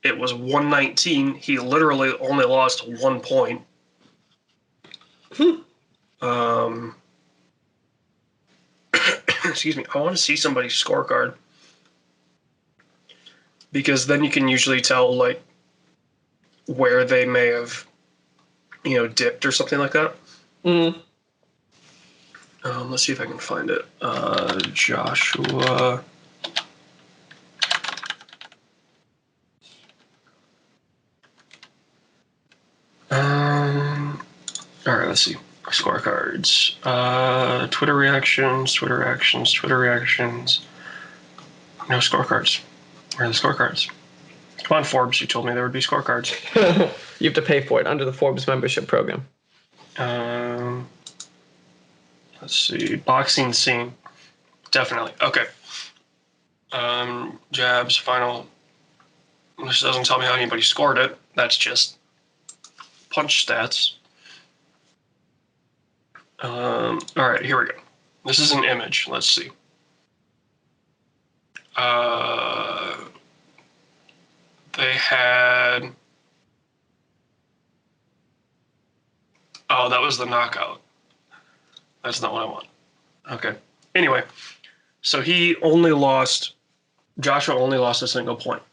Speaker 1: it was 119, he literally only lost 1 point. Excuse me. I want to see somebody's scorecard. Because then you can usually tell, like, where they may have, dipped or something like that.
Speaker 2: Mm-hmm.
Speaker 1: Let's see if I can find it. Joshua. All right, let's see. Scorecards. Twitter reactions. No scorecards. Where are the scorecards? Come on, Forbes. You told me there would be scorecards.
Speaker 2: You have to pay for it under the Forbes membership program.
Speaker 1: Let's see. Boxing scene. Definitely. Okay. Jabs, final. This doesn't tell me how anybody scored it. That's just punch stats. All right, here we go. This is an image. Let's see. They had... Oh, that was the knockout. That's not what I want. Okay. Anyway, so Joshua only lost a single point.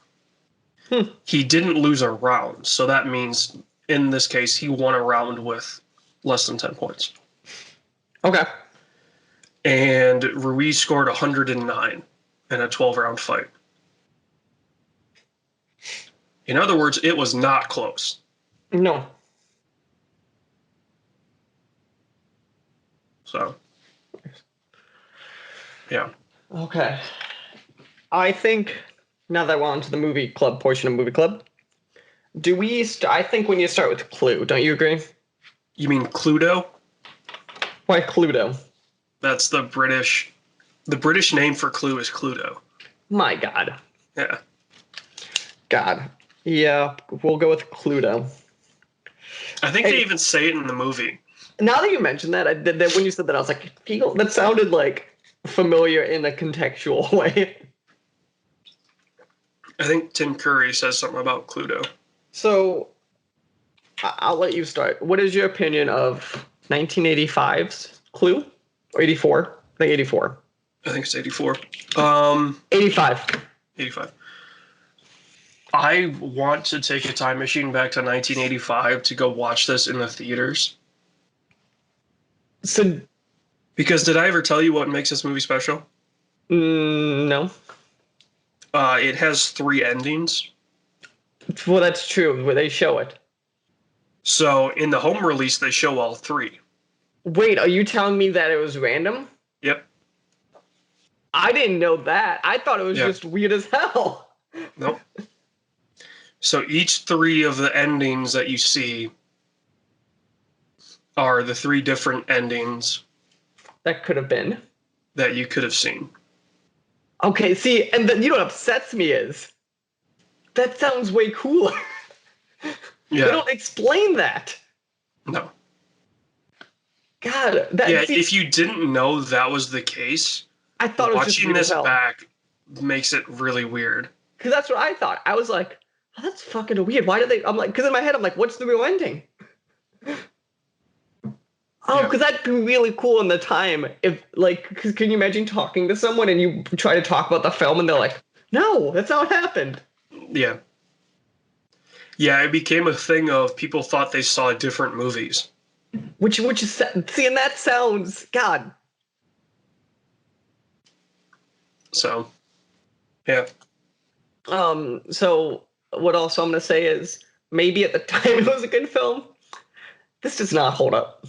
Speaker 1: He didn't lose a round, so that means, in this case, he won a round with less than 10 points.
Speaker 2: Okay.
Speaker 1: And Ruiz scored 109 in a 12-round fight. In other words, it was not close.
Speaker 2: No.
Speaker 1: So, yeah.
Speaker 2: Okay. I think, now that we're on to the movie club portion of movie club, I think we need to start with Clue. Don't you agree?
Speaker 1: You mean Cluedo?
Speaker 2: Why Cluedo?
Speaker 1: That's the British name for Clue is Cluedo.
Speaker 2: My God.
Speaker 1: Yeah.
Speaker 2: God. Yeah, we'll go with Cluedo.
Speaker 1: I think they even say it in the movie.
Speaker 2: Now that you mentioned that, when you said that, I was like, that sounded like familiar in a contextual way.
Speaker 1: I think Tim Curry says something about Cluedo.
Speaker 2: So, I'll let you start. What is your opinion of 1985's Clue? Or 84? I think 84.
Speaker 1: I think it's 84.
Speaker 2: 85.
Speaker 1: 85. I want to take a time machine back to 1985 to go watch this in the theaters.
Speaker 2: So,
Speaker 1: because did I ever tell you what makes this movie special?
Speaker 2: No.
Speaker 1: It has 3 endings.
Speaker 2: Well, that's true, where they show it.
Speaker 1: So in the home release, they show all 3.
Speaker 2: Wait, are you telling me that it was random?
Speaker 1: Yep.
Speaker 2: I didn't know that. I thought it was just weird as hell.
Speaker 1: Nope. So each 3 of the endings that you see are the 3 different endings
Speaker 2: that could have been
Speaker 1: that you could have seen.
Speaker 2: Okay, see, and then you know what upsets me is that sounds way cooler.
Speaker 1: Yeah.
Speaker 2: They don't explain that.
Speaker 1: No.
Speaker 2: God,
Speaker 1: if you didn't know that was the case,
Speaker 2: I thought it was just
Speaker 1: watching this back makes it really weird.
Speaker 2: Because that's what I thought. I was like, oh, that's fucking weird. Why did they? I'm like, because in my head, I'm like, what's the real ending? Oh, because that'd be really cool in the time. If, like, cause can you imagine talking to someone and you try to talk about the film and they're like, no, that's not what happened.
Speaker 1: Yeah. Yeah, it became a thing of people thought they saw different movies.
Speaker 2: Which is, see, and that sounds, God.
Speaker 1: So, yeah.
Speaker 2: So what also I'm going to say is maybe at the time it was a good film. This does not hold up.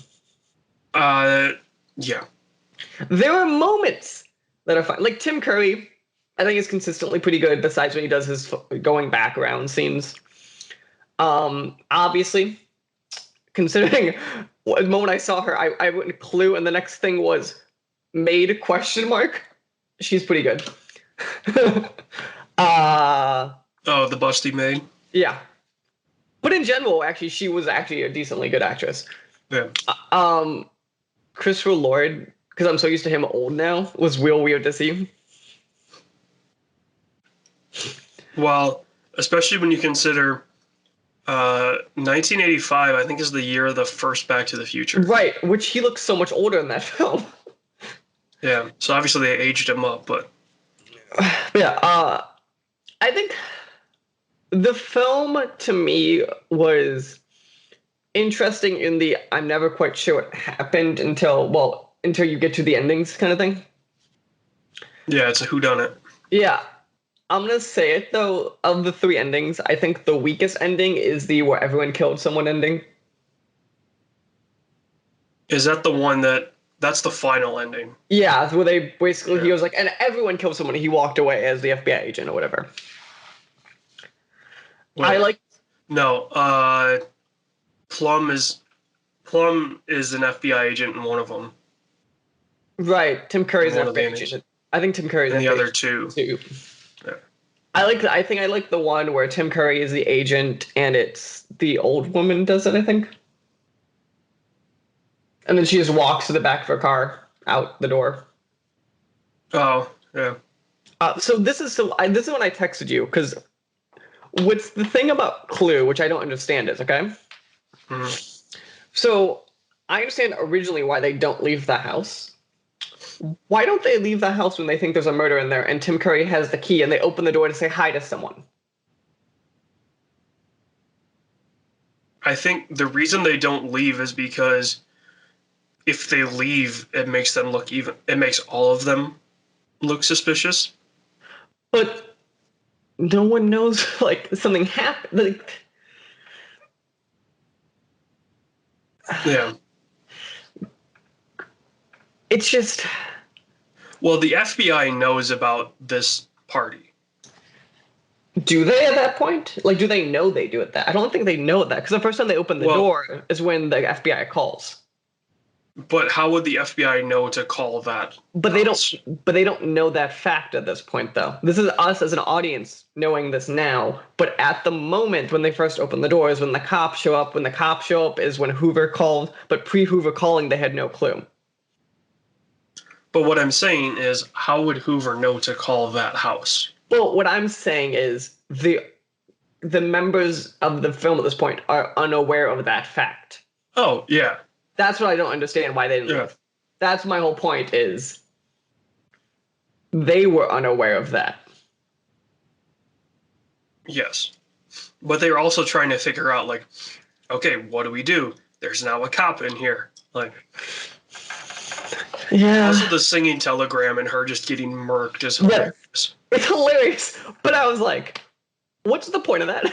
Speaker 1: Yeah.
Speaker 2: There are moments that are fine. Like Tim Curry, I think is consistently pretty good besides when he does his going back around scenes. Obviously, considering the moment I saw her, I went Clue, and the next thing was Maid ? She's pretty good.
Speaker 1: Oh, the busty maid?
Speaker 2: Yeah. But in general, actually, she was actually a decently good actress.
Speaker 1: Yeah.
Speaker 2: Christopher Lloyd, because I'm so used to him old now, was real weird to see.
Speaker 1: Well, especially when you consider 1985, I think, is the year of the first Back to the Future.
Speaker 2: Right, which he looks so much older in that film.
Speaker 1: Yeah, so obviously they aged him up, but...
Speaker 2: Yeah, I think the film, to me, was interesting in the I'm never quite sure what happened until you get to the endings kind of thing.
Speaker 1: Yeah, it's a whodunit.
Speaker 2: Yeah. I'm going to say it, though, of the 3 endings, I think the weakest ending is the where everyone killed someone ending.
Speaker 1: Is that the one that's the final ending?
Speaker 2: Yeah, where they basically he
Speaker 1: Yeah.
Speaker 2: was like, and everyone killed someone. He walked away as the FBI agent or whatever. I
Speaker 1: Wait,
Speaker 2: like
Speaker 1: no. Plum is Plum is an FBI agent in one of them,
Speaker 2: right. Tim
Speaker 1: in
Speaker 2: Curry's
Speaker 1: one
Speaker 2: an
Speaker 1: of the
Speaker 2: FBI
Speaker 1: endings,
Speaker 2: agent. I think Tim Curry's
Speaker 1: and the
Speaker 2: FBI
Speaker 1: other
Speaker 2: agent
Speaker 1: two.
Speaker 2: too.
Speaker 1: Yeah.
Speaker 2: I think I like the one where Tim Curry is the agent and it's the old woman does it. I think, and then she just walks to the back of her car out the door.
Speaker 1: Oh, yeah.
Speaker 2: So this is when I texted you because what's the thing about Clue, which I don't understand is okay.
Speaker 1: Mhm.
Speaker 2: So I understand originally why they don't leave the house. Why don't they leave the house when they think there's a murder in there and Tim Curry has the key and they open the door to say hi to someone?
Speaker 1: I think the reason they don't leave is because if they leave, it makes them look even. It makes all of them look suspicious.
Speaker 2: But no one knows like something happened. Like,
Speaker 1: Yeah.
Speaker 2: it's just
Speaker 1: Well, the FBI knows about this party,
Speaker 2: do they at that point? Like, do they know they do it that? I don't think they know that because the first time they open the
Speaker 1: well,
Speaker 2: door is when the FBI calls.
Speaker 1: but how would the FBI know to call that
Speaker 2: But they don't.
Speaker 1: house?
Speaker 2: But they don't know that fact at this point, though. This is us as an audience knowing this now. But at the moment when they first open the doors, when the cops show up, when the cops show up is when Hoover called. But pre-Hoover calling, they had no clue.
Speaker 1: But what I'm saying is, how would Hoover know to call that house?
Speaker 2: Well, what I'm saying is the members of the film at this point are unaware of that fact.
Speaker 1: Oh, yeah.
Speaker 2: That's what I don't understand why they didn't
Speaker 1: Yeah.
Speaker 2: leave. That's my whole point is they were unaware of that.
Speaker 1: Yes. But they were also trying to figure out, like, okay, what do we do? There's now a cop in here. Like,
Speaker 2: Yeah.
Speaker 1: also the singing telegram and her just getting murked is
Speaker 2: Yeah.
Speaker 1: hilarious.
Speaker 2: It's hilarious. But I was like, what's the point of that?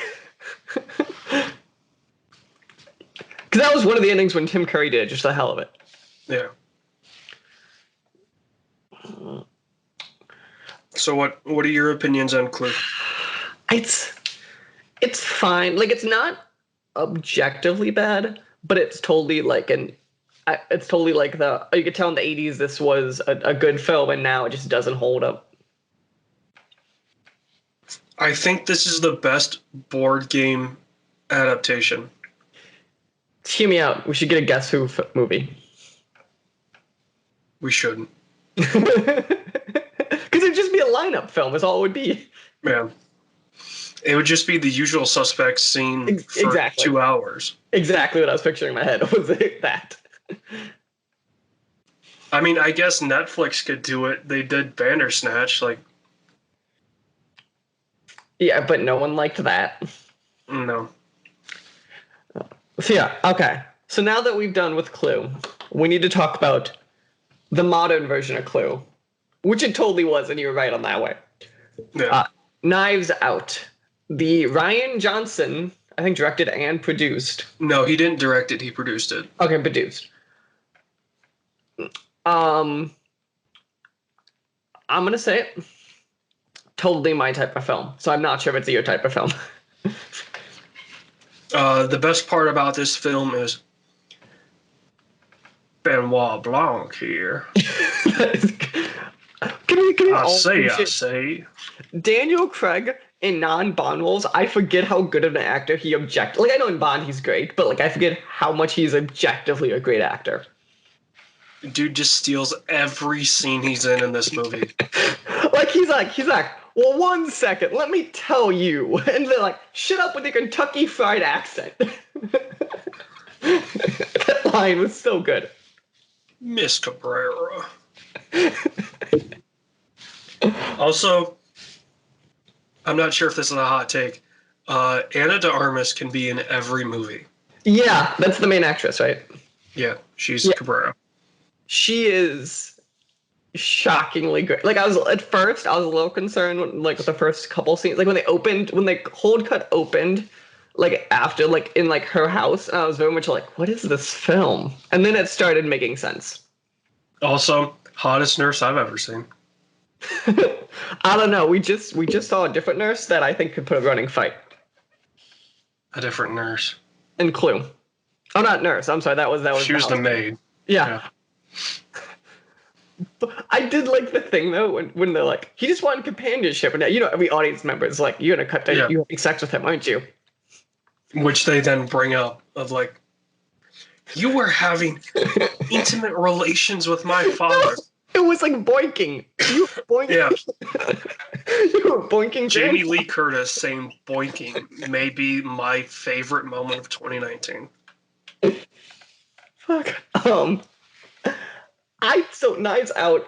Speaker 2: Because that was one of the endings when Tim Curry did it, just the hell of it.
Speaker 1: Yeah. So what are your opinions on Clue?
Speaker 2: It's fine. Like it's not objectively bad, but it's totally like it's totally like you could tell in the 80s this was a good film and now it just doesn't hold up.
Speaker 1: I think this is the best board game adaptation.
Speaker 2: Hear me out. We should get a Guess Who movie.
Speaker 1: We shouldn't.
Speaker 2: Because it'd just be a lineup film, is all it would be.
Speaker 1: Yeah. It would just be the usual suspects scene for
Speaker 2: Exactly.
Speaker 1: 2 hours.
Speaker 2: Exactly what I was picturing in my head was that.
Speaker 1: I mean, I guess Netflix could do it. They did Bandersnatch. Like,
Speaker 2: Yeah, but no one liked that.
Speaker 1: no.
Speaker 2: So yeah, okay. So now that we've done with Clue, we need to talk about the modern version of Clue, which it totally was, and you were right on that way.
Speaker 1: Yeah.
Speaker 2: Knives Out. The Ryan Johnson, I think, directed and produced.
Speaker 1: No, he didn't direct it. He produced it.
Speaker 2: Okay, produced. I'm gonna say it. Totally my type of film. So I'm not sure if it's your type of film.
Speaker 1: The best part about this film is Benoit Blanc here.
Speaker 2: Can we
Speaker 1: I
Speaker 2: all
Speaker 1: say.
Speaker 2: appreciate Daniel Craig in non-Bond roles? I forget how good of an actor he like I know in Bond he's great, but like I forget how much he's objectively a great actor.
Speaker 1: Dude just steals every scene he's in this movie.
Speaker 2: Like he's like, well, 1 second, let me tell you. And they're like, shut up with your Kentucky Fried accent. That line was so good.
Speaker 1: Miss Cabrera. Also, I'm not sure if this is a hot take. Anna de Armas can be in every movie.
Speaker 2: Yeah, that's the main actress, right?
Speaker 1: Yeah, she's Cabrera.
Speaker 2: She is shockingly great. Like at first I was a little concerned when, like with the first couple scenes, like when the cold cut opened, like after like in like her house, and I was very much like, what is this film? And then it started making sense.
Speaker 1: Also, hottest nurse I've ever seen.
Speaker 2: I don't know. We just saw a different nurse that I think could put a running fight.
Speaker 1: A different nurse.
Speaker 2: And Clue. Oh, not nurse. I'm sorry. That was
Speaker 1: She was the maid.
Speaker 2: Yeah. But I did like the thing though when they're like, he just wanted companionship, and you know every audience member is like, you're gonna cut that.
Speaker 1: Yeah.
Speaker 2: You're having sex with him, aren't you?
Speaker 1: Which they then bring up of like, you were having intimate relations with my father.
Speaker 2: It was like boinking. You were boinking.
Speaker 1: Yeah.
Speaker 2: You were boinking.
Speaker 1: Jamie
Speaker 2: grandpa.
Speaker 1: Lee Curtis saying boinking may be my favorite moment of 2019.
Speaker 2: Fuck. So Knives Out.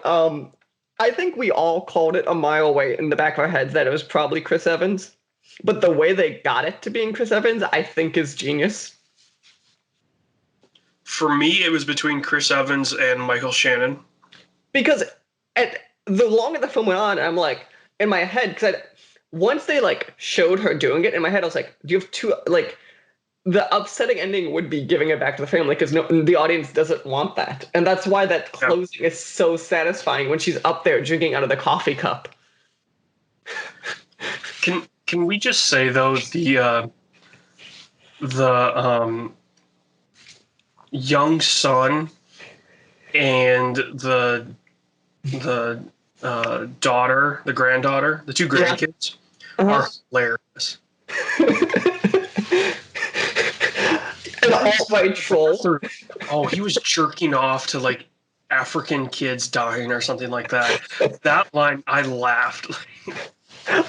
Speaker 2: I think we all called it a mile away in the back of our heads that it was probably Chris Evans, but the way they got it to being Chris Evans, I think, is genius.
Speaker 1: For me, it was between Chris Evans and Michael Shannon.
Speaker 2: Because the longer the film went on, I'm like in my head because once they like showed her doing it in my head, I was like, do you have two like? The upsetting ending would be giving it back to the family because the audience doesn't want that. And that's why that closing is so satisfying when she's up there drinking out of the coffee cup.
Speaker 1: Can we just say though the young son and the daughter, the granddaughter, the two grandkids are hilarious.
Speaker 2: An alt-right troll.
Speaker 1: Oh, he was jerking off to like African kids dying or something like that. That line, I laughed.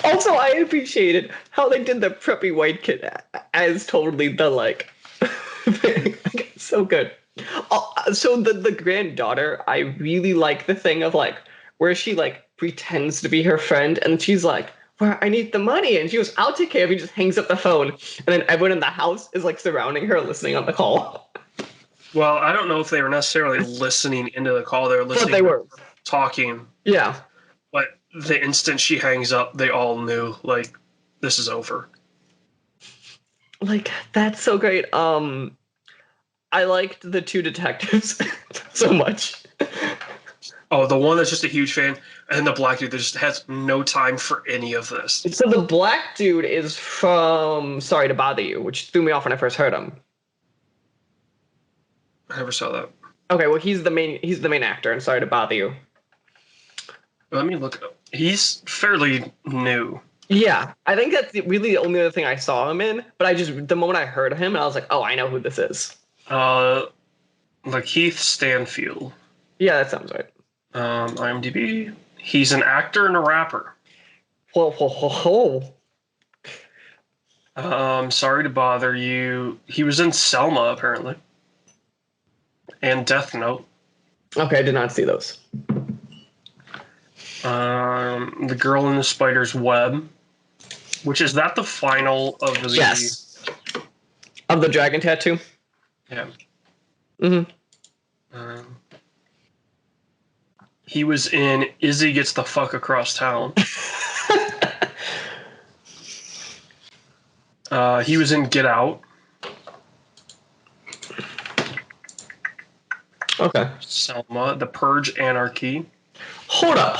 Speaker 2: Also, I appreciated how they did the preppy white kid as totally the like. So good. So the granddaughter, I really like the thing of like where she like pretends to be her friend and she's like, well, I need the money, and she goes, I'll take care of you. Just hangs up the phone, and then everyone in the house is like surrounding her, listening on the call.
Speaker 1: Well, I don't know if they were necessarily listening into the call; they were listening.
Speaker 2: But they were
Speaker 1: talking.
Speaker 2: Yeah.
Speaker 1: But the instant she hangs up, they all knew like this is over.
Speaker 2: Like that's so great. I liked the two detectives so much.
Speaker 1: Oh, the one that's just a huge fan, and the black dude that just has no time for any of this.
Speaker 2: So the black dude is from Sorry to Bother You, which threw me off when I first heard him.
Speaker 1: I never saw that.
Speaker 2: Okay, well he's the main actor in Sorry to Bother You.
Speaker 1: Let me look up. He's fairly new.
Speaker 2: Yeah, I think that's really the only other thing I saw him in. But the moment I heard him, I was like, oh, I know who this is.
Speaker 1: Lakeith Stanfield.
Speaker 2: Yeah, that sounds right.
Speaker 1: IMDb. He's an actor and a rapper.
Speaker 2: Whoa.
Speaker 1: Sorry to Bother You. He was in Selma, apparently. And Death Note.
Speaker 2: Okay, I did not see those.
Speaker 1: The Girl in the Spider's Web. Which is that the final of the...
Speaker 2: Yes. Of the dragon tattoo?
Speaker 1: Yeah.
Speaker 2: Mm-hmm.
Speaker 1: He was in Izzy Gets the Fuck Across Town. He was in Get Out.
Speaker 2: Okay.
Speaker 1: Selma, The Purge, Anarchy.
Speaker 2: Hold up.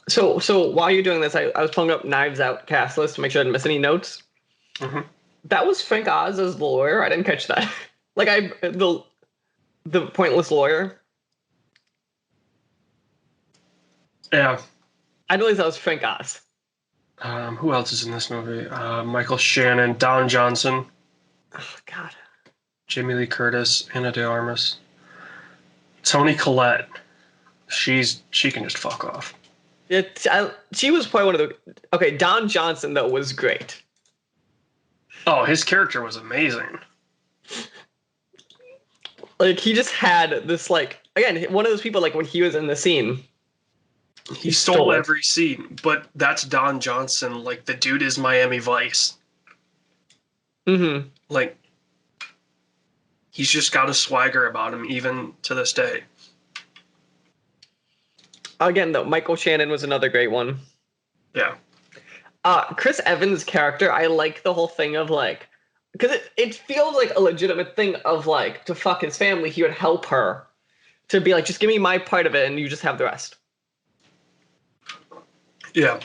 Speaker 2: So while you're doing this, I was pulling up Knives Out cast list to make sure I didn't miss any notes.
Speaker 1: Mm-hmm.
Speaker 2: That was Frank Oz as the lawyer. I didn't catch that. Like the pointless lawyer.
Speaker 1: Yeah.
Speaker 2: I realized that was Frank Oz.
Speaker 1: Who else is in this movie? Michael Shannon, Don Johnson.
Speaker 2: Oh God.
Speaker 1: Jamie Lee Curtis, Anna de Armas. Toni Collette. She can just fuck off.
Speaker 2: She was probably one of the... Okay, Don Johnson, though, was great.
Speaker 1: Oh, his character was amazing.
Speaker 2: Like, he just had this, like... Again, one of those people, like, when he was in the scene...
Speaker 1: He stole every scene, but that's Don Johnson. Like, the dude is Miami Vice.
Speaker 2: Mm-hmm.
Speaker 1: Like, he's just got a swagger about him, even to this day.
Speaker 2: Again, though, Michael Shannon was another great one.
Speaker 1: Yeah.
Speaker 2: Chris Evans' character, I like the whole thing of, like, because it feels like a legitimate thing of like to fuck his family, he would help her to be like, just give me my part of it and you just have the rest.
Speaker 1: Yeah.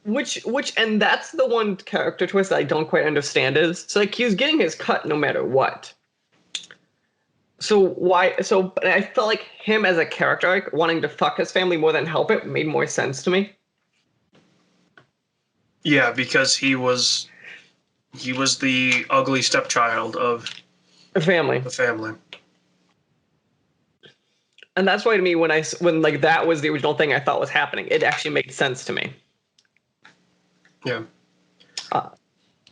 Speaker 2: And that's the one character twist that I don't quite understand is so like he was getting his cut no matter what. So why? So I felt like him as a character, like wanting to fuck his family more than help it, made more sense to me.
Speaker 1: Yeah, because he was the ugly stepchild of
Speaker 2: A family,
Speaker 1: the family.
Speaker 2: and that's why to me when like that was the original thing I thought was happening, it actually made sense to me.
Speaker 1: Yeah.
Speaker 2: Uh,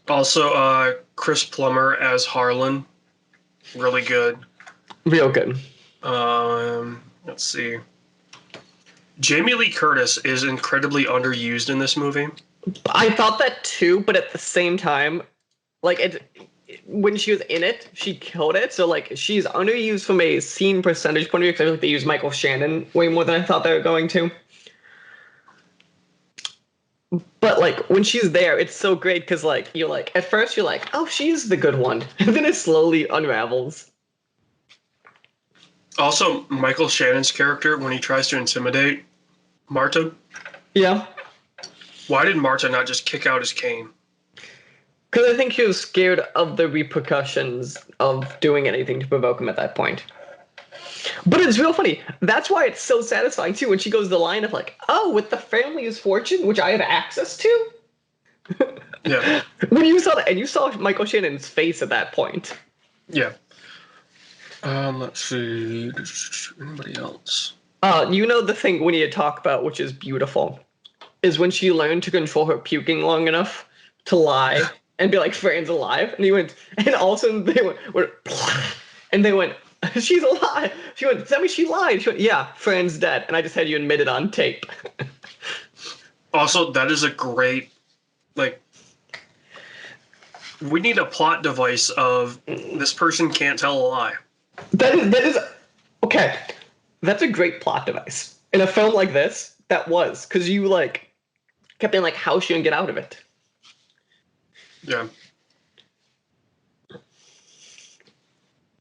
Speaker 1: Also, Chris Plummer as Harlan, really good.
Speaker 2: Real good.
Speaker 1: Let's see. Jamie Lee Curtis is incredibly underused in this movie.
Speaker 2: I thought that too, but at the same time, like when she was in it, she killed it. So like she's underused from a scene percentage point of view because I feel like they use Michael Shannon way more than I thought they were going to. But like when she's there, it's so great because like you're like at first you're like, oh, she's the good one, and then it slowly unravels.
Speaker 1: Also, Michael Shannon's character, when he tries to intimidate Marta,
Speaker 2: Yeah,
Speaker 1: why did Marta not just kick out his cane?
Speaker 2: because I think she was scared of the repercussions of doing anything to provoke him at that point. But it's real funny. That's why it's so satisfying too when she goes the line of like, "Oh, with the family's fortune, which I have access to."
Speaker 1: Yeah.
Speaker 2: When you saw that, and you saw Michael Shannon's face at that point.
Speaker 1: Yeah. Let's see. Anybody else?
Speaker 2: You know the thing we need to talk about, which is beautiful, is when she learned to control her puking long enough to lie and be like, "Fran's alive," and he went, and all of a sudden they went and they went, "She's alive." She went, "Does that mean she lied?" She went, "Yeah, Fran's dead," and I just had you admit it on tape.
Speaker 1: Also, that is a great, like, we need a plot device of this person can't tell a lie.
Speaker 2: That is okay. That's a great plot device in a film like this. That was because you like kept being like, "How's she gonna get out of it?"
Speaker 1: Yeah.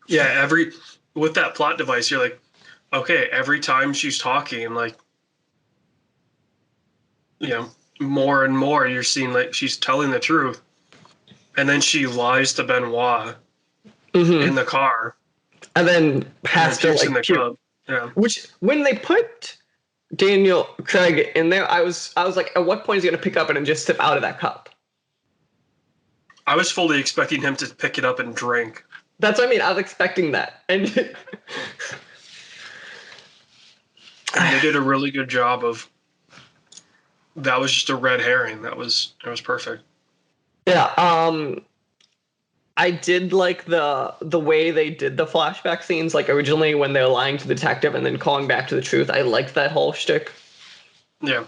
Speaker 1: Yeah, with that plot device, you're like, okay, every time she's talking, like, you know, more and more, you're seeing like she's telling the truth. And then she lies to Benoit in the car.
Speaker 2: And then has to
Speaker 1: in the
Speaker 2: like
Speaker 1: cup. Yeah.
Speaker 2: Which when they put Daniel Craig in there, I was like, at what point is he gonna pick up it and just sip out of that cup?
Speaker 1: I was fully expecting him to pick it up and drink.
Speaker 2: That's what I mean. I was expecting that, and
Speaker 1: they did a really good job of. That was just a red herring. That was perfect.
Speaker 2: Yeah. I did like the way they did the flashback scenes. Like originally when they're lying to the detective and then calling back to the truth. I liked that whole shtick.
Speaker 1: Yeah.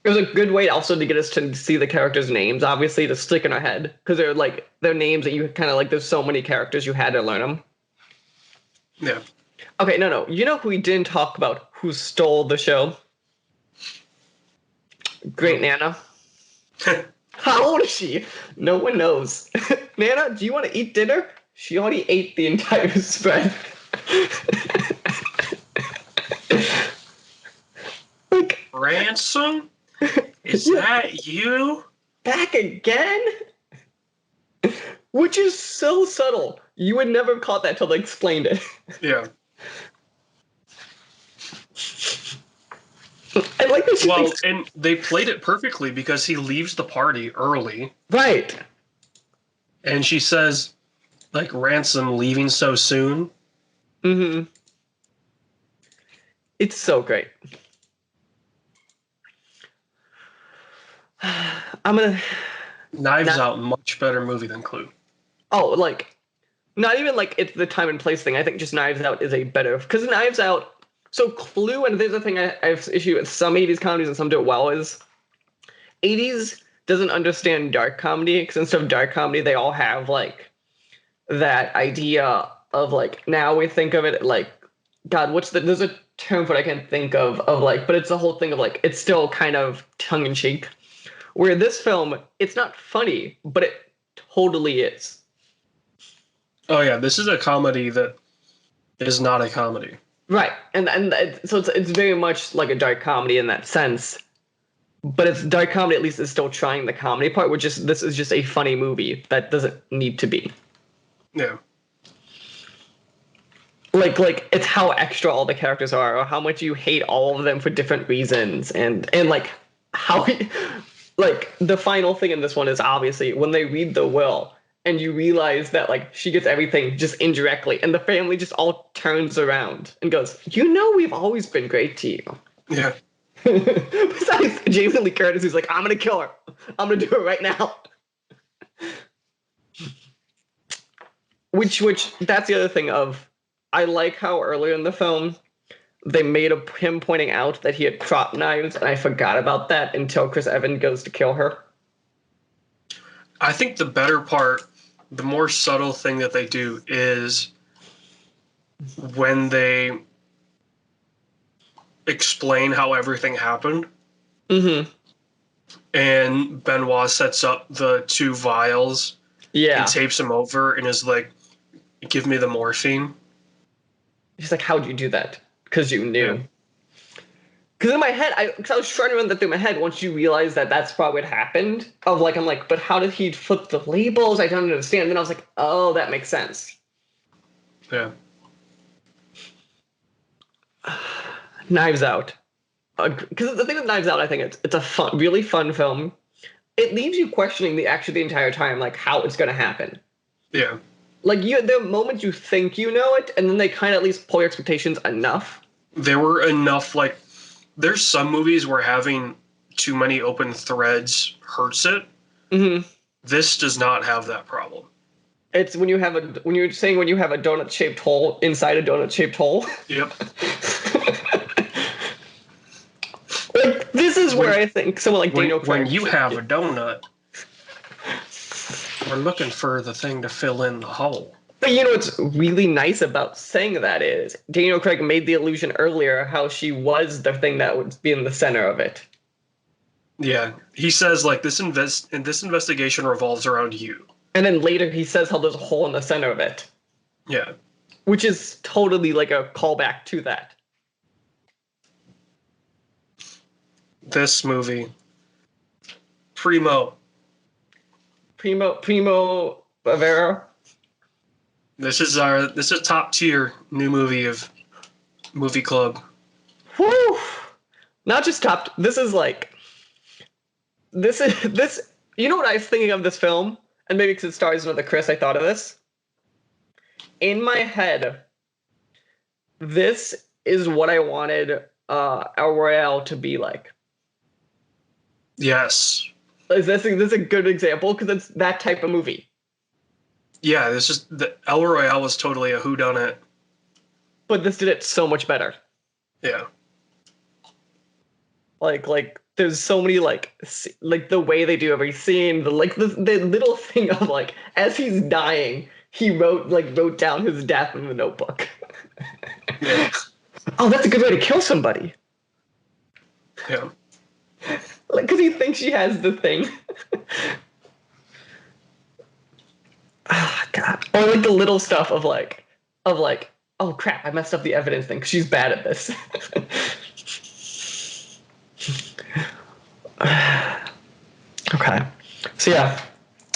Speaker 2: It was a good way also to get us to see the characters' names, obviously, to stick in our head. Because they're names that you kind of like, there's so many characters, you had to learn them.
Speaker 1: Yeah.
Speaker 2: Okay, no. You know who we didn't talk about who stole the show? Great Nana. How old is she? No one knows. Nana, do you want to eat dinner? She already ate the entire spread. Like,
Speaker 1: Ransom? Is that you?
Speaker 2: Back again? Which is so subtle. You would never have caught that till they explained it.
Speaker 1: Yeah.
Speaker 2: I like that she
Speaker 1: thinks... and they played it perfectly because he leaves the party early.
Speaker 2: Right.
Speaker 1: And she says, like, Ransom leaving so soon.
Speaker 2: Mm-hmm. It's so great. I'm gonna...
Speaker 1: Knives Out, much better movie than Clue.
Speaker 2: Oh, like, not even like it's the time and place thing. I think just Knives Out is a better... Because Knives Out... So Clue, and there's a thing I have issue with some 80s comedies and some do it well, is 80s doesn't understand dark comedy, because instead of dark comedy, they all have, like, that idea of, like, now we think of it, like, God, there's a term for it I can't think of, like, but it's the whole thing of, like, it's still kind of tongue-in-cheek. Where this film, it's not funny, but it totally is.
Speaker 1: Oh yeah, this is a comedy that is not a comedy.
Speaker 2: Right, and so it's very much like a dark comedy in that sense, but it's dark comedy. At least is still trying the comedy part. This is just a funny movie that doesn't need to be.
Speaker 1: Yeah.
Speaker 2: Like it's how extra all the characters are, or how much you hate all of them for different reasons, and like how like the final thing in this one is obviously when they read the will and you realize that like she gets everything just indirectly, and the family just all turns around and goes, we've always been great to you.
Speaker 1: Yeah.
Speaker 2: Besides Jason Lee Curtis, who's like, I'm gonna kill her. I'm gonna do it right now. Which that's the other thing of, I like how earlier in the film they made him pointing out that he had crop knives, and I forgot about that until Chris Evans goes to kill her.
Speaker 1: I think the better part, the more subtle thing that they do is when they explain how everything happened.
Speaker 2: Mm-hmm.
Speaker 1: And Benoit sets up the 2 vials.
Speaker 2: Yeah.
Speaker 1: And tapes him over and is like, give me the morphine.
Speaker 2: He's like, how'd you do that? Because you knew. Because in my head, I was trying to run that through my head once you realize that that's probably what happened. I'm like, but how did he flip the labels? I don't understand. And then I was like, oh, that makes sense.
Speaker 1: Yeah.
Speaker 2: Knives Out. Because the thing with Knives Out, I think it's a really fun film. It leaves you questioning the entire time, like how it's going to happen.
Speaker 1: Yeah.
Speaker 2: Like there are moments you think you know it, and then they kind of at least pull your expectations enough.
Speaker 1: There were enough, like, there's some movies where having too many open threads hurts it.
Speaker 2: Mm-hmm.
Speaker 1: This does not have that problem.
Speaker 2: It's when you have a donut-shaped hole inside a donut-shaped hole.
Speaker 1: Yep.
Speaker 2: Like, this is where I think someone like Daniel Craig.
Speaker 1: When you have a donut, we're looking for the thing to fill in the hole.
Speaker 2: But what's really nice about saying that is Daniel Craig made the illusion earlier how she was the thing that would be in the center of it.
Speaker 1: Yeah, he says like this investigation revolves around you.
Speaker 2: And then later he says how there's a hole in the center of it.
Speaker 1: Yeah.
Speaker 2: Which is totally like a callback to that.
Speaker 1: This movie, Primo
Speaker 2: Bavera.
Speaker 1: This is top tier new movie of Movie Club.
Speaker 2: Whew. Not just top. This is. You know what I was thinking of this film, and maybe because it stars another Chris, I thought of this. In my head, this is what I wanted El Royale to be like.
Speaker 1: Yes.
Speaker 2: Is this a good example? Because it's that type of movie.
Speaker 1: Yeah, the El Royale was totally a whodunit.
Speaker 2: But this did it so much better.
Speaker 1: Yeah.
Speaker 2: Like there's so many like the way they do every scene, the little thing of like as he's dying, he wrote down his death in the notebook.
Speaker 1: Yeah.
Speaker 2: Oh, that's a good way to kill somebody.
Speaker 1: Yeah.
Speaker 2: Like, because he thinks she has the thing. Oh, God. Or like the little stuff of like, oh crap, I messed up the evidence thing because she's bad at this. Okay. So yeah,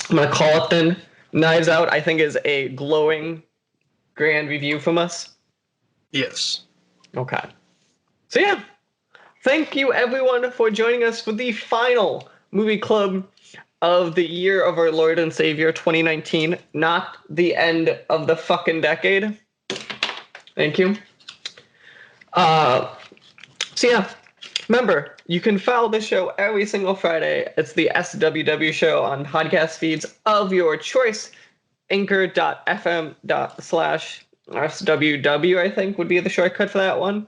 Speaker 2: I'm gonna call it then. Knives Out, I think, is a glowing, grand review from us.
Speaker 1: Yes.
Speaker 2: Okay. So yeah, thank you everyone for joining us for the final movie club of the year of our Lord and Savior 2019, not the end of the fucking decade. Thank you. So yeah, remember, you can follow the show every single Friday. It's the SWW show on podcast feeds of your choice. Anchor.fm/SWW, I think, would be the shortcut for that one.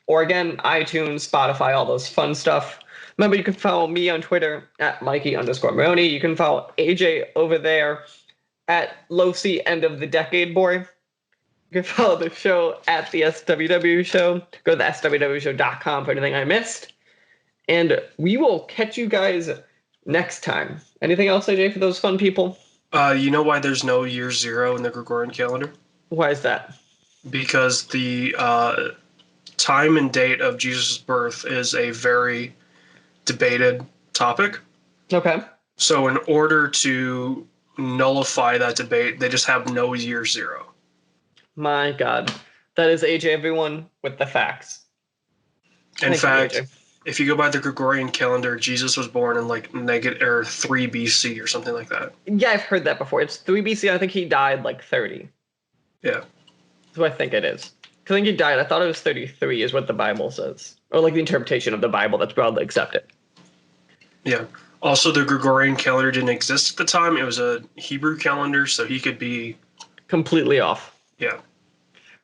Speaker 2: Or again, iTunes, Spotify, all those fun stuff. Remember, you can follow me on Twitter at Mikey_Maroney. You can follow AJ over there at Losi End of the Decade Boy. You can follow the show at the SWW Show. Go to the SWWshow.com for anything I missed. And we will catch you guys next time. Anything else, AJ, for those fun people?
Speaker 1: You know why there's no year zero in the Gregorian calendar?
Speaker 2: Why is that?
Speaker 1: Because the time and date of Jesus' birth is a very debated topic.
Speaker 2: Okay.
Speaker 1: So, in order to nullify that debate, they just have no year zero.
Speaker 2: My God. That is AJ, everyone, with the facts.
Speaker 1: In
Speaker 2: Thank you,
Speaker 1: fact,
Speaker 2: AJ.
Speaker 1: if you go by the Gregorian calendar, Jesus was born in like negative or 3 BC or something like that.
Speaker 2: Yeah, I've heard that before. It's 3 BC. I think he died like 30.
Speaker 1: Yeah.
Speaker 2: That's what I think it is. 'Cause I think he died. I thought it was 33 is what the Bible says. Or like the interpretation of the Bible that's broadly accepted.
Speaker 1: Yeah. Also, the Gregorian calendar didn't exist at the time. It was a Hebrew calendar, so he could be,
Speaker 2: Completely off.
Speaker 1: yeah,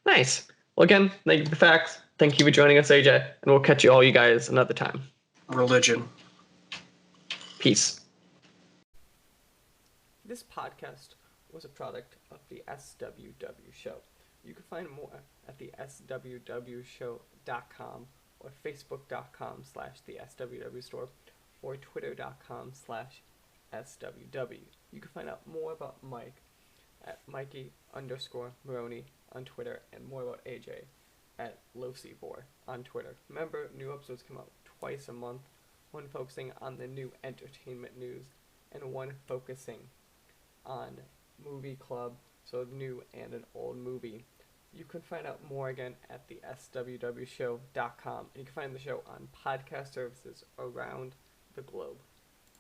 Speaker 2: Nice. Well, again, thank you for the facts. Thank you for joining us, AJ. And we'll catch you guys another time.
Speaker 1: religion.
Speaker 2: Peace. This podcast was a product of the SWW Show. You can find more at the swwshow.com or facebook.com/the SWW store or twitter.com/SWW. You can find out more about Mike at Mikey_Maroney on Twitter and more about AJ at LoCBor on Twitter. Remember, new episodes come out twice a month, one focusing on the new entertainment news and one focusing on movie club, so new and an old movie. You can find out more again at the swwshow.com, and you can find the show on podcast services around the globe.